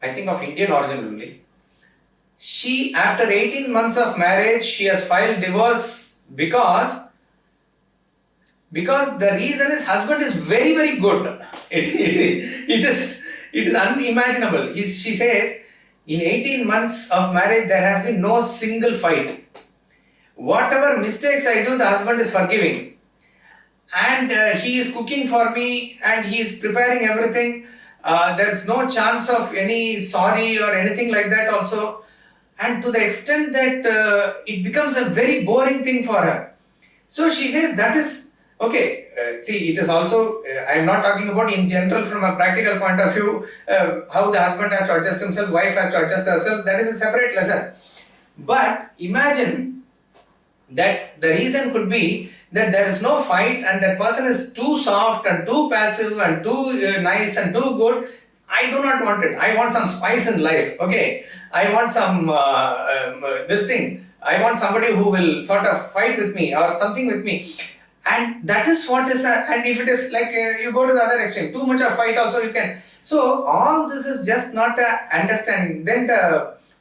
I think of Indian origin only, she after 18 months of marriage, she has filed divorce because the reason is husband is very, very good. It is unimaginable. She says, in 18 months of marriage, there has been no single fight. Whatever mistakes I do, the husband is forgiving. And he is cooking for me and he is preparing everything. There is no chance of any sorry or anything like that also. And to the extent that it becomes a very boring thing for her. So she says that is okay. See, it is also, I am not talking about in general from a practical point of view, how the husband has to adjust himself, wife has to adjust herself, that is a separate lesson. But imagine that the reason could be that there is no fight and that person is too soft and too passive and too nice and too good. I do not want it. I want some spice in life. Okay, I want some this thing. I want somebody who will sort of fight with me or something with me. And that is what is, and if it is like you go to the other extreme, too much of fight also you can. So all this is just not a understanding. Then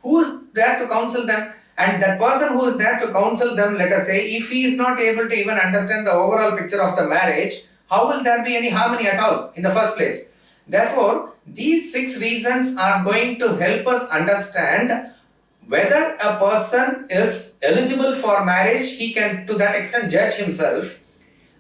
who is there to counsel them? And that person who is there to counsel them, let us say, if he is not able to even understand the overall picture of the marriage, how will there be any harmony at all in the first place? Therefore, these 6 reasons are going to help us understand whether a person is eligible for marriage. He can to that extent judge himself.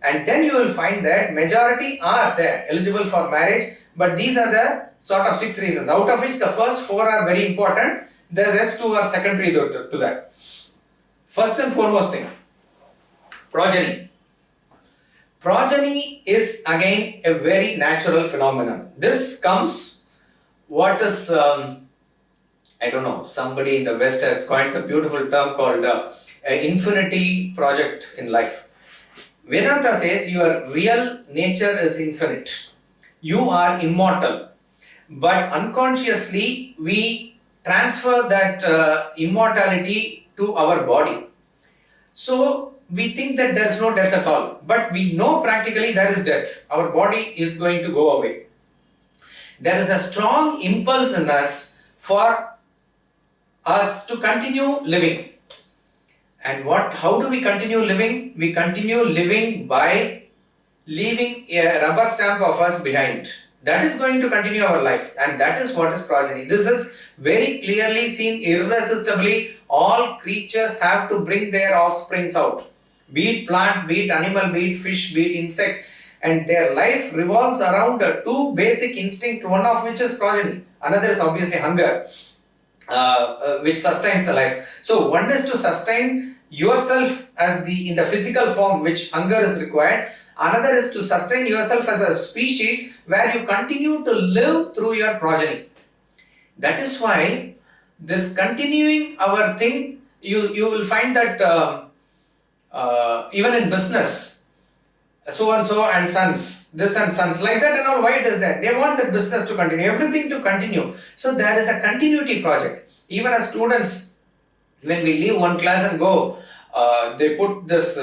And then you will find that majority are there eligible for marriage. But these are the sort of 6 reasons, out of which the first 4 are very important. The rest 2 are secondary to that. First and foremost thing, progeny. Progeny is again a very natural phenomenon. This comes, what is, I don't know, somebody in the West has coined a beautiful term called an infinity project in life. Vedanta says your real nature is infinite. You are immortal. But unconsciously we transfer that immortality to our body. So we think that there is no death at all. But we know practically there is death. Our body is going to go away. There is a strong impulse in us for us to continue living. And how do we continue living? We continue living by leaving a rubber stamp of us behind. That is going to continue our life, and that is what is progeny. This is very clearly seen irresistibly. All creatures have to bring their offsprings out. Be it plant, be it animal, be it fish, be it insect. And their life revolves around 2 basic instincts, one of which is progeny. Another is obviously hunger, which sustains the life. So one is to sustain yourself as in the physical form which hunger is required. Another is to sustain yourself as a species where you continue to live through your progeny. That is why this continuing our thing, you will find that even in business, so and so and sons, this and sons, like that and all. Why it is that? They want the business to continue, everything to continue. So there is a continuity project. Even as students, when we leave one class and go, they put this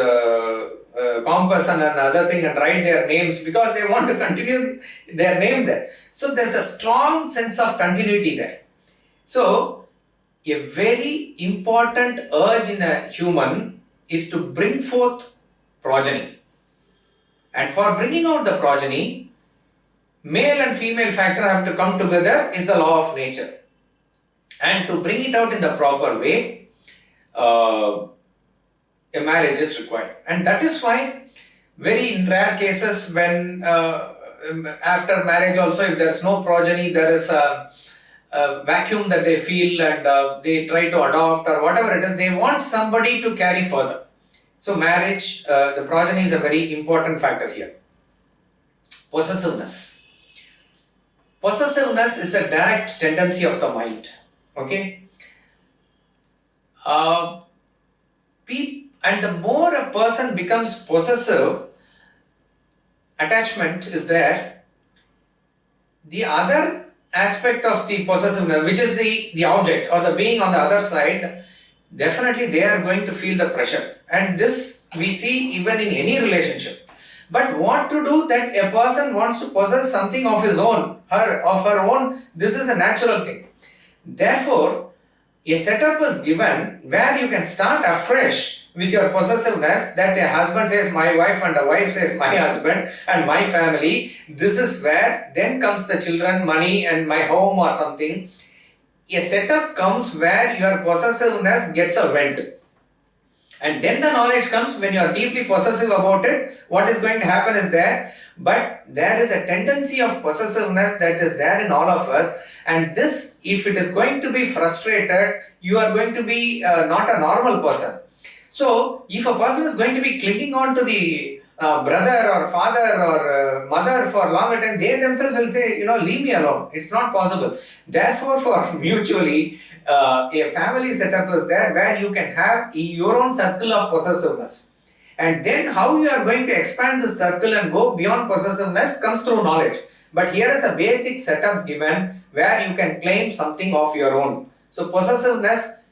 compass and another thing and write their names because they want to continue their name there. So there's a strong sense of continuity there. So a very important urge in a human is to bring forth progeny. And for bringing out the progeny, male and female factor have to come together is the law of nature. And to bring it out in the proper way, a marriage is required. And that is why very in rare cases when after marriage also, if there is no progeny, there is a vacuum that they feel and they try to adopt or whatever it is, they want somebody to carry further. So marriage, the progeny is a very important factor here. Possessiveness. Possessiveness is a direct tendency of the mind. Okay? And the more a person becomes possessive, attachment is there. The other aspect of the possessiveness, which is the object or the being on the other side, definitely they are going to feel the pressure. And this we see even in any relationship. But what to do that a person wants to possess something of his own, of her own, this is a natural thing. Therefore, a setup is given where you can start afresh with your possessiveness, that a husband says my wife and a wife says my husband and my family. This is where then comes the children, money and my home or something. A setup comes where your possessiveness gets a vent. And then the knowledge comes when you are deeply possessive about it. What is going to happen is there. But there is a tendency of possessiveness that is there in all of us. And this, if it is going to be frustrated, you are going to be not a normal person. So, if a person is going to be clinging on to the brother or father or mother for longer time, they themselves will say, leave me alone. It's not possible. Therefore, for mutually, a family setup is there where you can have your own circle of possessiveness. And then how you are going to expand this circle and go beyond possessiveness comes through knowledge. But here is a basic setup given where you can claim something of your own. So possessiveness,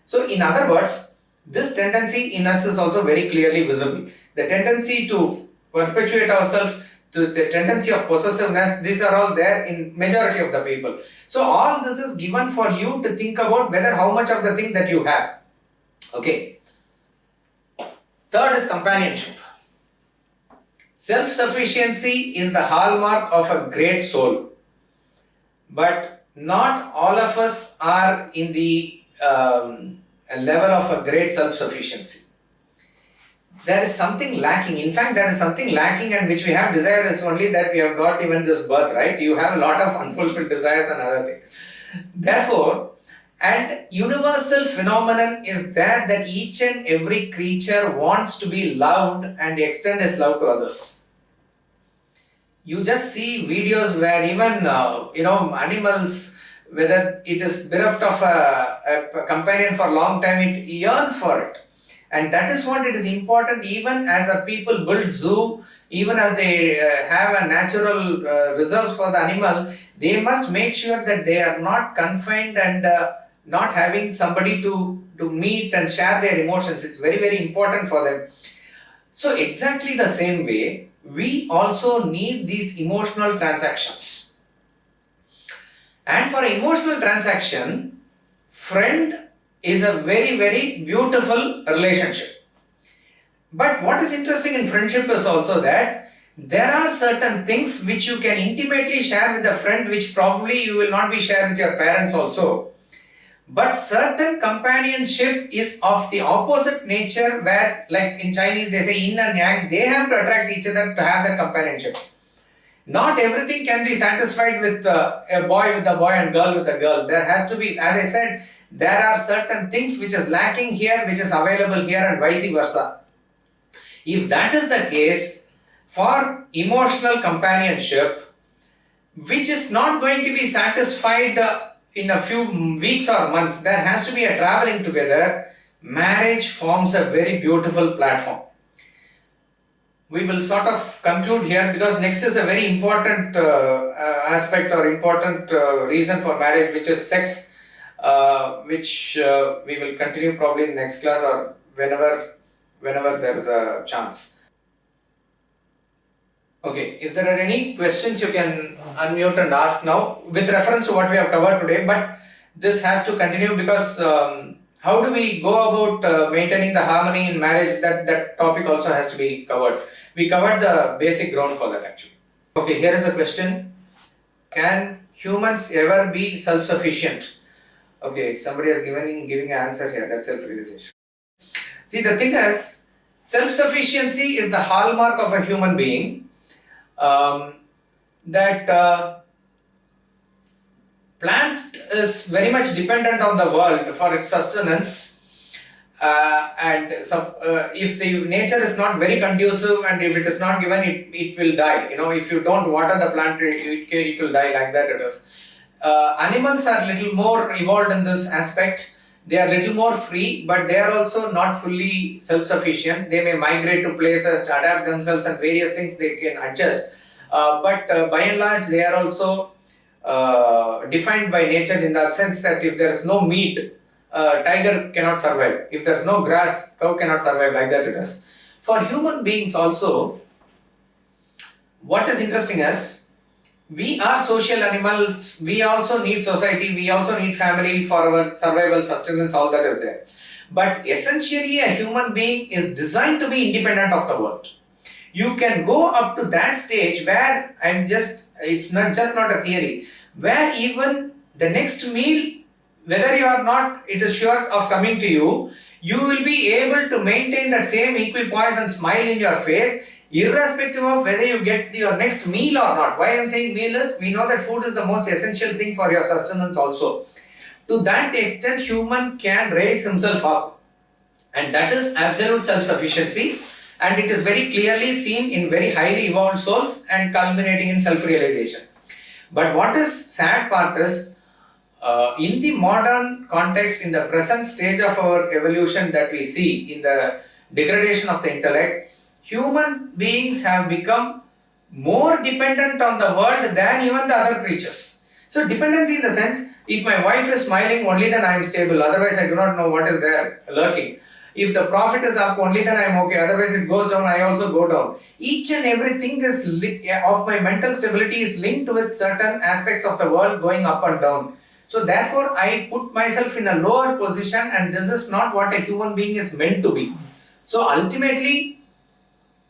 so in other words, this tendency in us is also very clearly visible. The tendency to perpetuate ourselves, to the tendency of possessiveness, these are all there in majority of the people. So all this is given for you to think about whether how much of the thing that you have. Okay. Third is companionship. Self-sufficiency is the hallmark of a great soul. But not all of us are in the level of a great self-sufficiency. There is something lacking. In fact, there is something lacking, and which we have desire is only that we have got even this birth, right? You have a lot of unfulfilled desires and other things. Therefore, and universal phenomenon is there that each and every creature wants to be loved and extend his love to others. You just see videos where even, animals, whether it is bereft of a companion for a long time, it yearns for it. And that is what it is important, even as a people build zoo, even as they have a natural reserves for the animal, they must make sure that they are not confined and not having somebody to meet and share their emotions. It's very, very important for them. So exactly the same way, we also need these emotional transactions. And for emotional transaction, friend is a very, very beautiful relationship. But what is interesting in friendship is also that there are certain things which you can intimately share with a friend, which probably you will not be shared with your parents also. But certain companionship is of the opposite nature, where like in Chinese they say yin and yang, they have to attract each other to have that companionship. Not everything can be satisfied with a boy with a boy and girl with a girl. There has to be, as I said, there are certain things which is lacking here, which is available here, and vice versa. If that is the case, for emotional companionship, which is not going to be satisfied in a few weeks or months, there has to be a traveling together. Marriage forms a very beautiful platform. We will sort of conclude here, because next is a very important aspect or important reason for marriage, which is sex, which we will continue probably in next class or whenever there is a chance. Okay, if there are any questions, you can unmute and ask now with reference to what we have covered today, but this has to continue, because how do we go about maintaining the harmony in marriage? That topic also has to be covered. We covered the basic ground for that actually. Okay, here is a question. Can humans ever be self-sufficient? Okay, somebody has giving an answer here. That's self-realization. See, the thing is, self-sufficiency is the hallmark of a human being. Plant is very much dependent on the world for its sustenance, and so, if the nature is not very conducive and if it is not given, it will die. You know, if you don't water the plant, it will die, like that it is. Animals are little more evolved in this aspect. They are little more free, but they are also not fully self-sufficient. They may migrate to places to adapt themselves, and various things they can adjust. But by and large, they are also defined by nature, in the sense that if there is no meat, tiger cannot survive. If there is no grass, cow cannot survive, like that it is. For human beings also, what is interesting is, we are social animals, we also need society, we also need family for our survival, sustenance, all that is there. But essentially a human being is designed to be independent of the world. You can go up to that stage where it's not a theory, where even the next meal, whether you are not, it is sure of coming to you, you will be able to maintain that same equipoise and smile in your face, irrespective of whether you get your next meal or not. Why I am saying meal is, we know that food is the most essential thing for your sustenance also. To that extent, human can raise himself up, and that is absolute self-sufficiency, and it is very clearly seen in very highly evolved souls and culminating in self-realization. But what is sad part is, in the modern context, in the present stage of our evolution that we see in the degradation of the intellect, human beings have become more dependent on the world than even the other creatures. So dependency in the sense, if my wife is smiling, only then I am stable, otherwise I do not know what is there lurking. If the profit is up, only then I am okay, otherwise it goes down, I also go down. Each and everything is of my mental stability is linked with certain aspects of the world going up and down. So therefore I put myself in a lower position, and this is not what a human being is meant to be. So ultimately,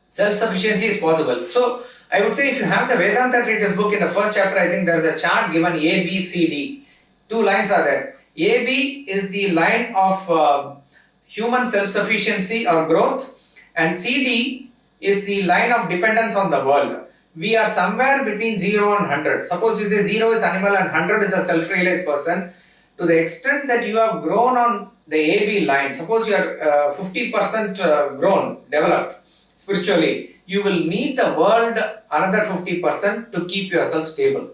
self-sufficiency is possible. So I would say, if you have the Vedanta Treatise book, in the first chapter, I think there is a chart given A, B, C, D. Two lines are there. A, B is the line of human self-sufficiency or growth, and C, D is the line of dependence on the world. We are somewhere between 0 and 100. Suppose you say 0 is animal and 100 is a self-realized person. To the extent that you have grown on the AB line, suppose you are 50% grown, developed spiritually, you will need the world another 50% to keep yourself stable.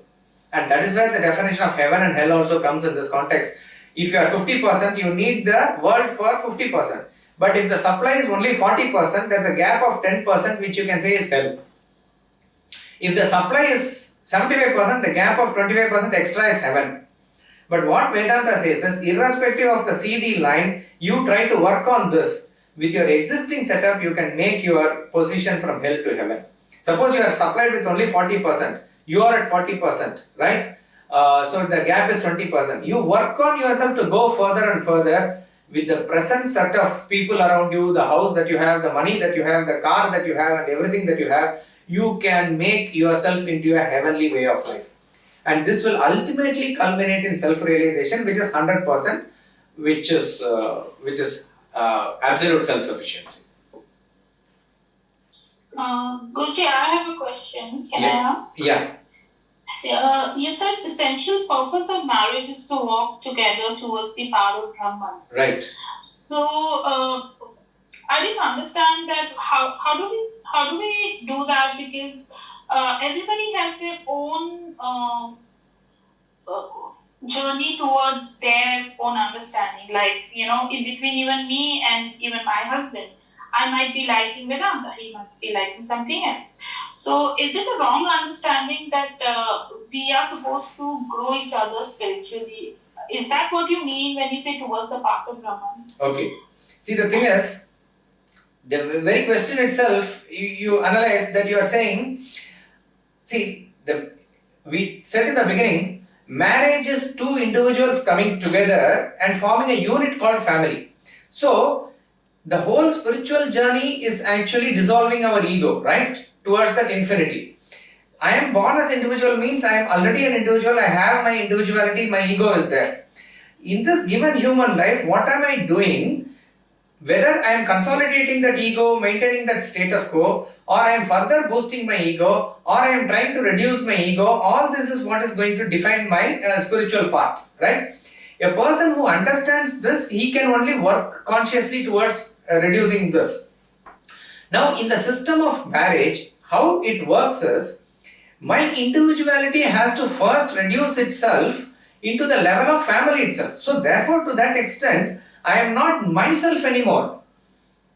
And that is where the definition of heaven and hell also comes in this context. If you are 50%, you need the world for 50%. But if the supply is only 40%, there is a gap of 10% which you can say is hell. If the supply is 75%, the gap of 25% extra is heaven. But what Vedanta says is, irrespective of the CD line, you try to work on this. With your existing setup, you can make your position from hell to heaven. Suppose you are supplied with only 40%. You are at 40%, right? So the gap is 20%. You work on yourself to go further and further with the present set of people around you, the house that you have, the money that you have, the car that you have, and everything that you have. You can make yourself into a heavenly way of life. And this will ultimately culminate in self-realization, which is 100%, which is absolute self-sufficiency. Guruji, I have a question. Can I ask? Yeah. You said essential purpose of marriage is to walk together towards the power of Brahman. Right. So I didn't understand that. How do we do that? Because everybody has their own journey towards their own understanding. Like, in between even me and even my husband, I might be liking Vedanta, he must be liking something else. So is it a wrong understanding that we are supposed to grow each other spiritually? Is that what you mean when you say towards the path of Brahman? Okay. See, the thing is, the very question itself, you analyze that you are saying, see, we said in the beginning, marriage is two individuals coming together and forming a unit called family. So, the whole spiritual journey is actually dissolving our ego, right? Towards that infinity. I am born as individual means I am already an individual, I have my individuality, my ego is there. In this given human life, what am I doing? Whether I am consolidating that ego, maintaining that status quo, or I am further boosting my ego, or I am trying to reduce my ego, all this is what is going to define my spiritual path, right? A person who understands this, he can only work consciously towards reducing this. Now, in the system of marriage, how it works is, my individuality has to first reduce itself into the level of family itself. So, therefore, to that extent, I am not myself anymore.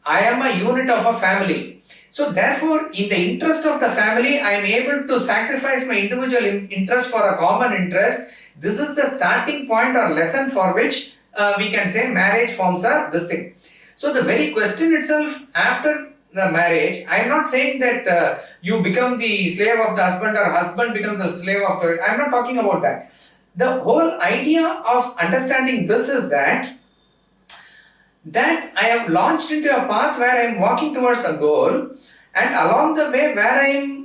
I am a unit of a family. So, therefore, in the interest of the family, I am able to sacrifice my individual interest for a common interest. This is the starting point or lesson for which we can say marriage forms this thing. So, the very question itself after the marriage, I am not saying that you become the slave of the husband or husband becomes a slave of the... I am not talking about that. The whole idea of understanding this is that I have launched into a path where I am walking towards the goal, and along the way where I am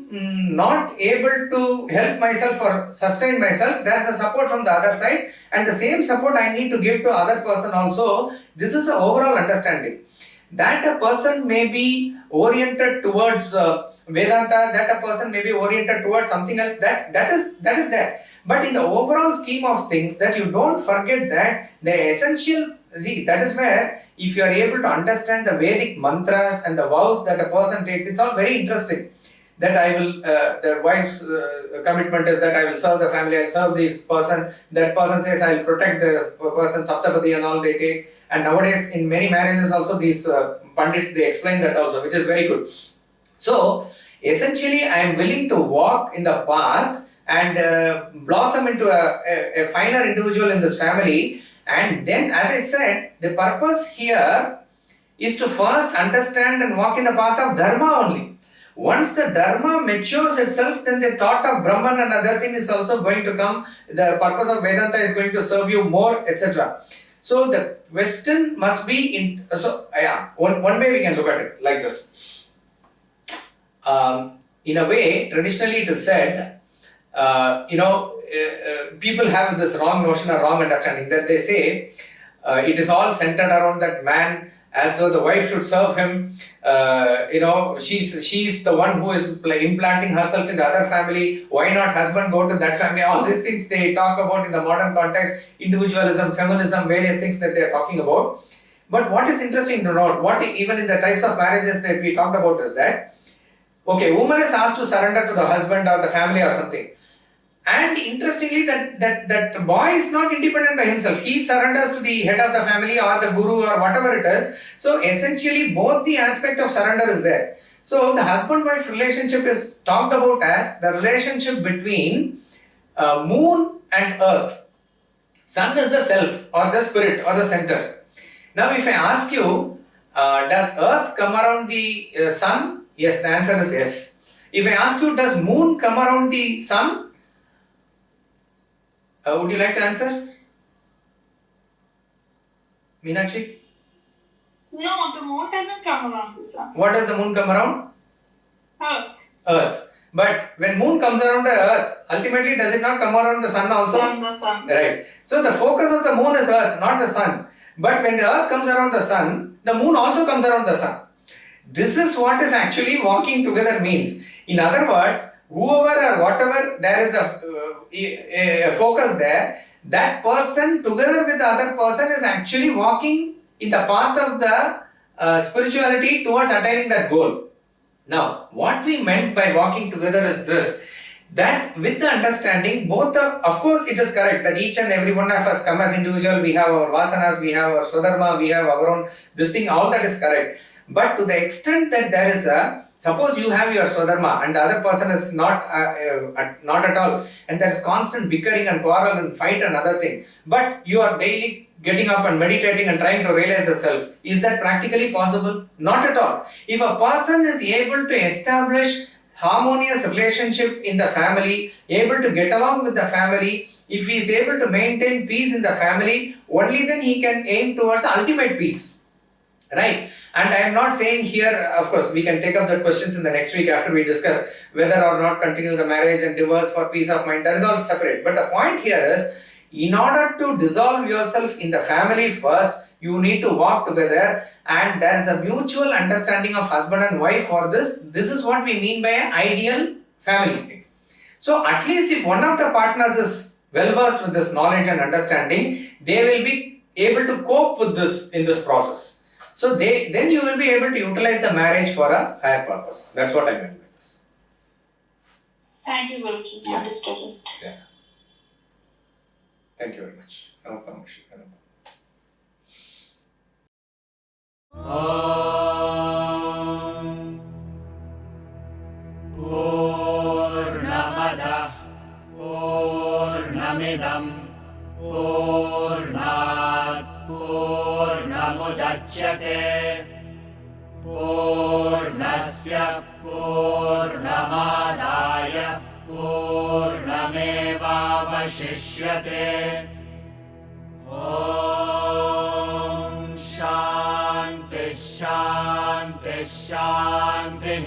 not able to help myself or sustain myself, there is a support from the other side, and the same support I need to give to other person also. This is an overall understanding. That a person may be oriented towards Vedanta, that a person may be oriented towards something else, that is there. But in the overall scheme of things, that you don't forget that the essential, see, that is where if you are able to understand the Vedic mantras and the vows that a person takes, it's all very interesting. That I will, the wife's commitment is that I will serve the family, I will serve this person. That person says I will protect the person, Saptapati and all they take. And nowadays in many marriages also these Pandits, they explain that also, which is very good. So, essentially I am willing to walk in the path and blossom into a finer individual in this family. And then, as I said, the purpose here is to first understand and walk in the path of Dharma only. Once the Dharma matures itself, then the thought of Brahman and other thing is also going to come. The purpose of Vedanta is going to serve you more, etc. So the question must be in. So one way we can look at it like this. In a way, traditionally it is said, people have this wrong notion or wrong understanding that they say it is all centered around that man, as though the wife should serve him. She's the one who is implanting herself in the other family. Why not husband go to that family? All these things they talk about in the modern context, individualism, feminism, various things that they are talking about. But what is interesting to note, what even in the types of marriages that we talked about is that, okay, woman is asked to surrender to the husband or the family or something. And interestingly, that boy is not independent by himself. He surrenders to the head of the family or the guru or whatever it is. So essentially, both the aspect of surrender is there. So the husband-wife relationship is talked about as the relationship between moon and earth. Sun is the self or the spirit or the center. Now, if I ask you, does earth come around the sun? Yes, the answer is yes. If I ask you, does moon come around the sun? Would you like to answer? Meenakshi? No, the moon doesn't come around the sun. What does the moon come around? Earth. Earth. But when moon comes around the earth, ultimately does it not come around the sun also? Around the sun. Right. So the focus of the moon is earth, not the sun. But when the earth comes around the sun, the moon also comes around the sun. This is what is actually walking together means. In other words, whoever or whatever there is a focus there, that person together with the other person is actually walking in the path of the spirituality towards attaining that goal. Now, what we meant by walking together is this, that with the understanding, both of course it is correct that each and every one of us come as individual, we have our vasanas, we have our swadharma, we have our own, this thing, all that is correct. But to the extent that there is suppose you have your swadharma and the other person is not at all, and there is constant bickering and quarrel and fight and other thing, but you are daily getting up and meditating and trying to realize the self. Is that practically possible? Not at all. If a person is able to establish harmonious relationship in the family, able to get along with the family, if he is able to maintain peace in the family, only then he can aim towards the ultimate peace. Right? And I am not saying here, of course, we can take up the questions in the next week after we discuss whether or not continue the marriage and divorce for peace of mind. That is all separate. But the point here is, in order to dissolve yourself in the family first, you need to walk together, and there is a mutual understanding of husband and wife for this. This is what we mean by an ideal family thing. So at least if one of the partners is well versed with this knowledge and understanding, they will be able to cope with this in this process. So then you will be able to utilize the marriage for a higher purpose. That's what I meant by this. Thank you, Guruji. Yeah. Understood it. Yeah. Thank you very much. Om Poornam Adah Poornamidam Poornat Poornamudachyate Poornasya Poornamadaya Poornamevavashishyate. Om Shanti Shanti Shanti.